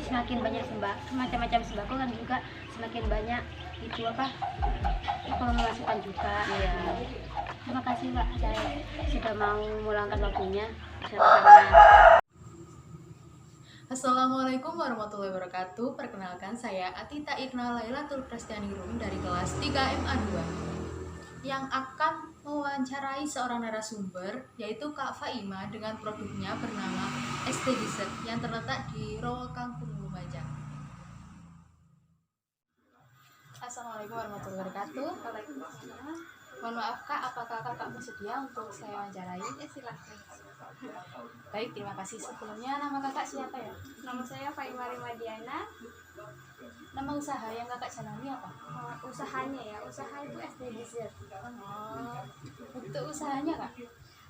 semakin banyak macam-macam sembako kan juga semakin banyak itu pemasukan juga. Iya. Terima kasih, Mbak, saya sudah mau meluangkan waktunya. Assalamualaikum warahmatullahi wabarakatuh. Perkenalkan, saya Atita Irna Lailatul Prastianirum dari kelas 3 MA 2 yang akan mewawancarai seorang narasumber, yaitu Kak Faima dengan produknya bernama ST Dessert yang terletak di Rowo Kangkung Lumajang. Assalamualaikum warahmatullahi wabarakatuh. Waalaikumsalam. Mohon maaf, Kak, apakah Kakak bersedia untuk saya wawancarai? Silakan. Baik, terima kasih. Sebelumnya nama Kakak siapa ya? Nama saya Faima Rimadiana. Nama usaha yang Kakak jalani apa? Usahanya ya, usaha itu SD Dessert. Bentuk usahanya, Kak?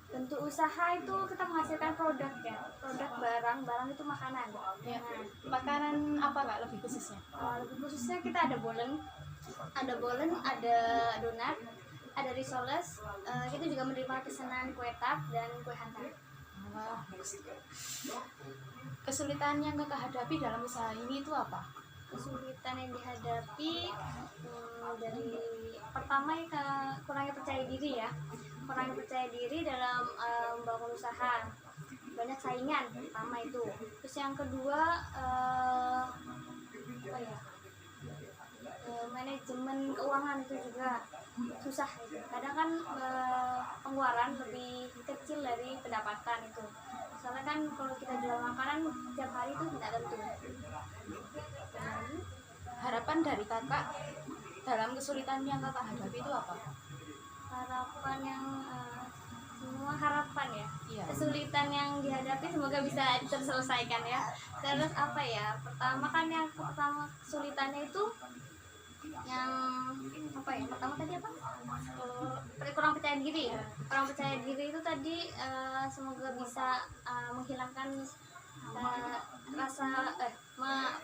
Bentuk usaha itu kita menghasilkan produk ya, produk barang itu makanan. Ya. Makanan apa, Kak, lebih khususnya? Lebih khususnya kita ada bolen, ada donat, ada risoles. Kita juga menerima pesanan kue tart dan kue hantar. Kesulitan yang Kakak hadapi dalam usaha ini itu apa? Kesulitan yang dihadapi dari pertama ya kurangnya percaya diri ya. kurang percaya diri dalam membangun usaha, banyak saingan pertama itu. Terus yang kedua manajemen keuangan itu juga susah itu. Kadang kan pengeluaran lebih kecil dari pendapatan itu. Soalnya kan kalau kita jual makanan setiap hari itu tidak tentu. Harapan dari kakak dalam kesulitan yang kakak hadapi itu apa? Harapan yang semua harapan ya. Iya. Kesulitan yang dihadapi semoga bisa terselesaikan ya. Terus apa ya? Pertama kesulitannya itu yang apa ya? Pertama tadi apa? Kurang percaya diri ya. Kurang percaya diri itu tadi semoga bisa menghilangkan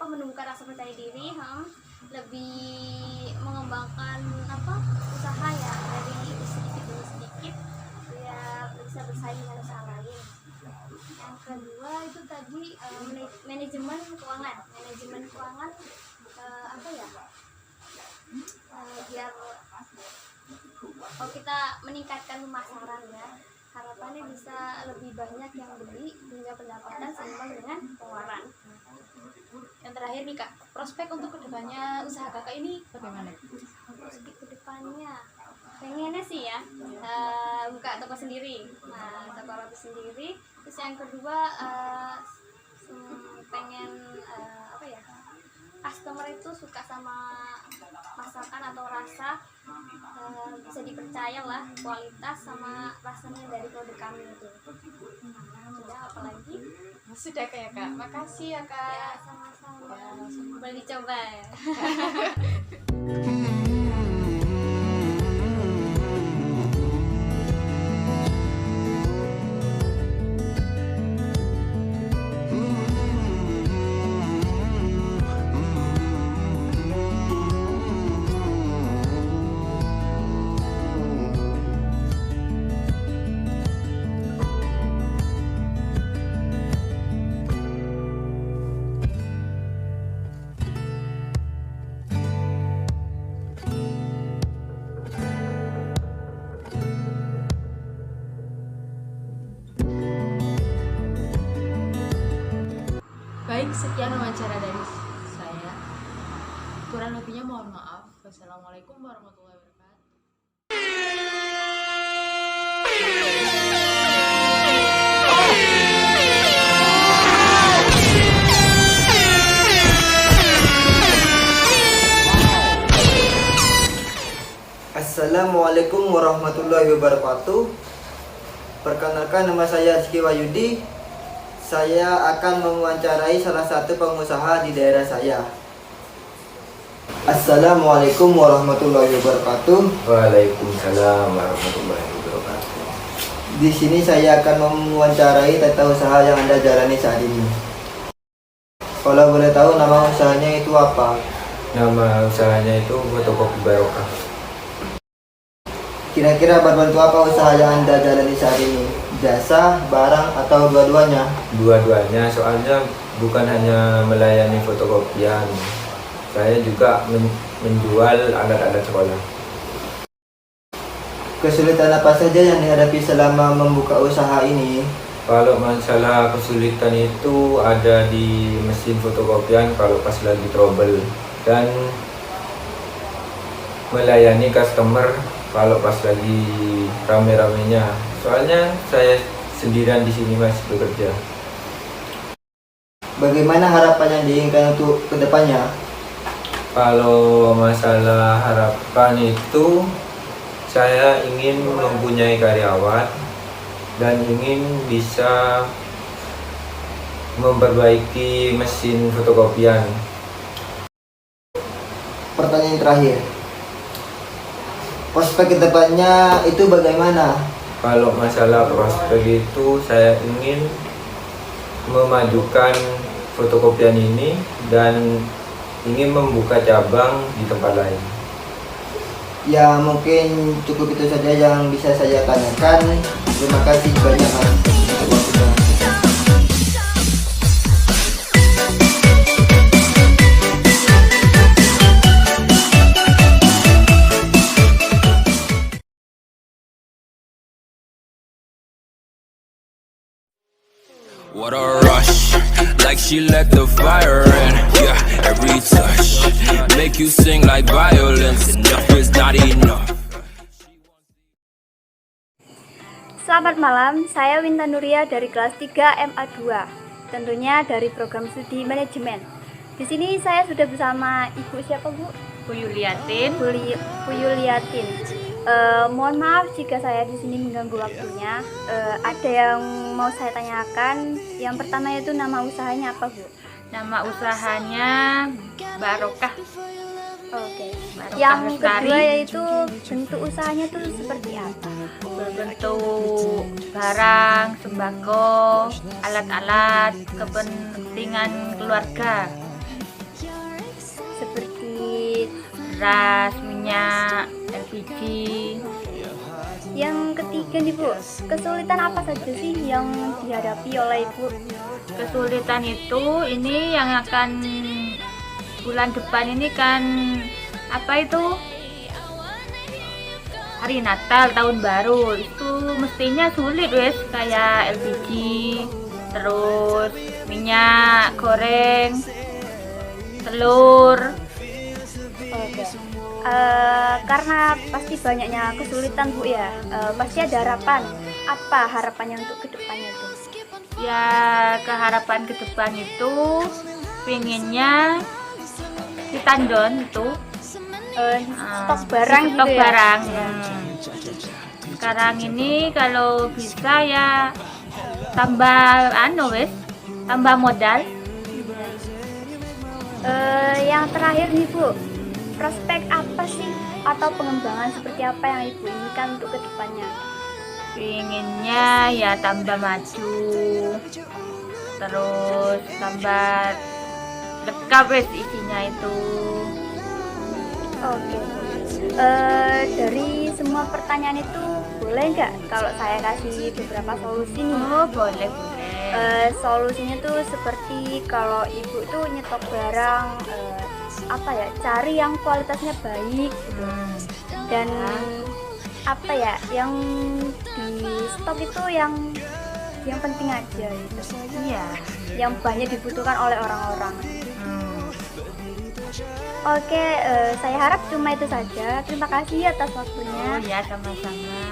menumbuhkan rasa percaya diri, lebih mengembangkan usaha ya dari sedikit demi sedikit biar bisa bersaing dengan usaha lain. Yang kedua itu tadi manajemen keuangan biar kalau kita meningkatkan pemasaran ya, harapannya bisa lebih banyak yang beli hingga pendapatan seimbang dengan pengeluaran. Yang terakhir nih kak, prospek untuk kedepannya usaha kakak ini bagaimana? Prospek kedepannya pengennya sih ya buka toko sendiri, toko roti sendiri. Terus yang kedua pengen customer itu suka sama masakan atau rasa, bisa dipercaya lah kualitas sama rasanya dari produk kami itu. Sudah, apalagi? Sudah kayak kak, makasih ya kak. Ya, sama-sama. Boleh dicoba ya. Baik, sekian wawancara dari saya. Kurang lebihnya mohon maaf. Wassalamualaikum warahmatullahi wabarakatuh. Assalamualaikum warahmatullahi wabarakatuh. Perkenalkan, nama saya Rizky Wahyudi. Saya akan mewawancarai salah satu pengusaha di daerah saya. Assalamualaikum warahmatullahi wabarakatuh. Waalaikumsalam warahmatullahi wabarakatuh. Di sini saya akan mewawancarai tentang usaha yang Anda jalani saat ini. Kalau boleh tahu nama usahanya itu apa? Nama usahanya itu Fotokopi Barokah. Kira-kira berbentuk apa usaha yang Anda jalani saat ini? Jasa, barang, atau dua-duanya? Dua-duanya, soalnya bukan hanya melayani fotokopian, saya juga menjual alat-alat sekolah. Kesulitan apa saja yang dihadapi selama membuka usaha ini? Kalau masalah kesulitan itu ada di mesin fotokopian kalau pas lagi trouble, dan melayani customer kalau pas lagi rame-ramenya. Soalnya saya sendirian di sini Mas bekerja. Bagaimana harapan yang diinginkan untuk kedepannya? Kalau masalah harapan itu, saya ingin mempunyai karyawan dan ingin bisa memperbaiki mesin fotokopian. Pertanyaan terakhir, prospek kedepannya itu bagaimana? Kalau masalah prospek itu, saya ingin memajukan fotokopian ini dan ingin membuka cabang di tempat lain. Ya, mungkin cukup itu saja yang bisa saya tanyakan. Terima kasih banyak. What a rush, like she let the fire in. Yeah, every touch make you sing like violence. Enough is not enough. Selamat malam, saya Winta Nuria dari kelas 3 MA2. Tentunya dari program studi manajemen. Di sini saya sudah bersama Ibu siapa, Bu? Bu Yuliatin. Bu Yuliatin. Mohon maaf jika saya di sini mengganggu waktunya. Ada yang mau saya tanyakan. Yang pertama itu nama usahanya apa, Bu? Nama usahanya Barokah. Oke. Barokah Yang Lestari. kedua yaitu bentuk usahanya itu seperti apa? Berbentuk barang, sembako, alat-alat kepentingan keluarga seperti beras, minyak, LPG. Yang ketiga nih, Bu, kesulitan apa saja sih yang dihadapi oleh Ibu? Kesulitan itu ini yang akan bulan depan ini kan apa itu hari Natal, tahun baru, itu mestinya sulit wes, kayak LPG, terus minyak goreng, telur. Oke. Karena pasti banyaknya kesulitan, Bu ya. Pasti ada harapan. Apa harapannya untuk kedepannya itu? Ya, keharapan ke depan itu pinginnya di Tandon itu stok barang stok gitu ya? barang. Sekarang ini kalau bisa ya tambah tambah modal. Yang terakhir nih, Bu, prospek apa sih atau pengembangan seperti apa yang Ibu inginkan untuk kedepannya? Pinginnya ya tambah maju, terus tambah lengkap wes isinya itu. Oke. Dari semua pertanyaan itu boleh nggak kalau saya kasih beberapa solusi nih? Oh, boleh. Solusinya tuh seperti kalau Ibu tuh nyetok barang apa ya, cari yang kualitasnya baik dan apa ya, yang di stok itu yang penting aja gitu. Iya, yang banyak dibutuhkan oleh orang-orang. Oke, saya harap cuma itu saja. Terima kasih atas waktunya. Oh ya, sama-sama.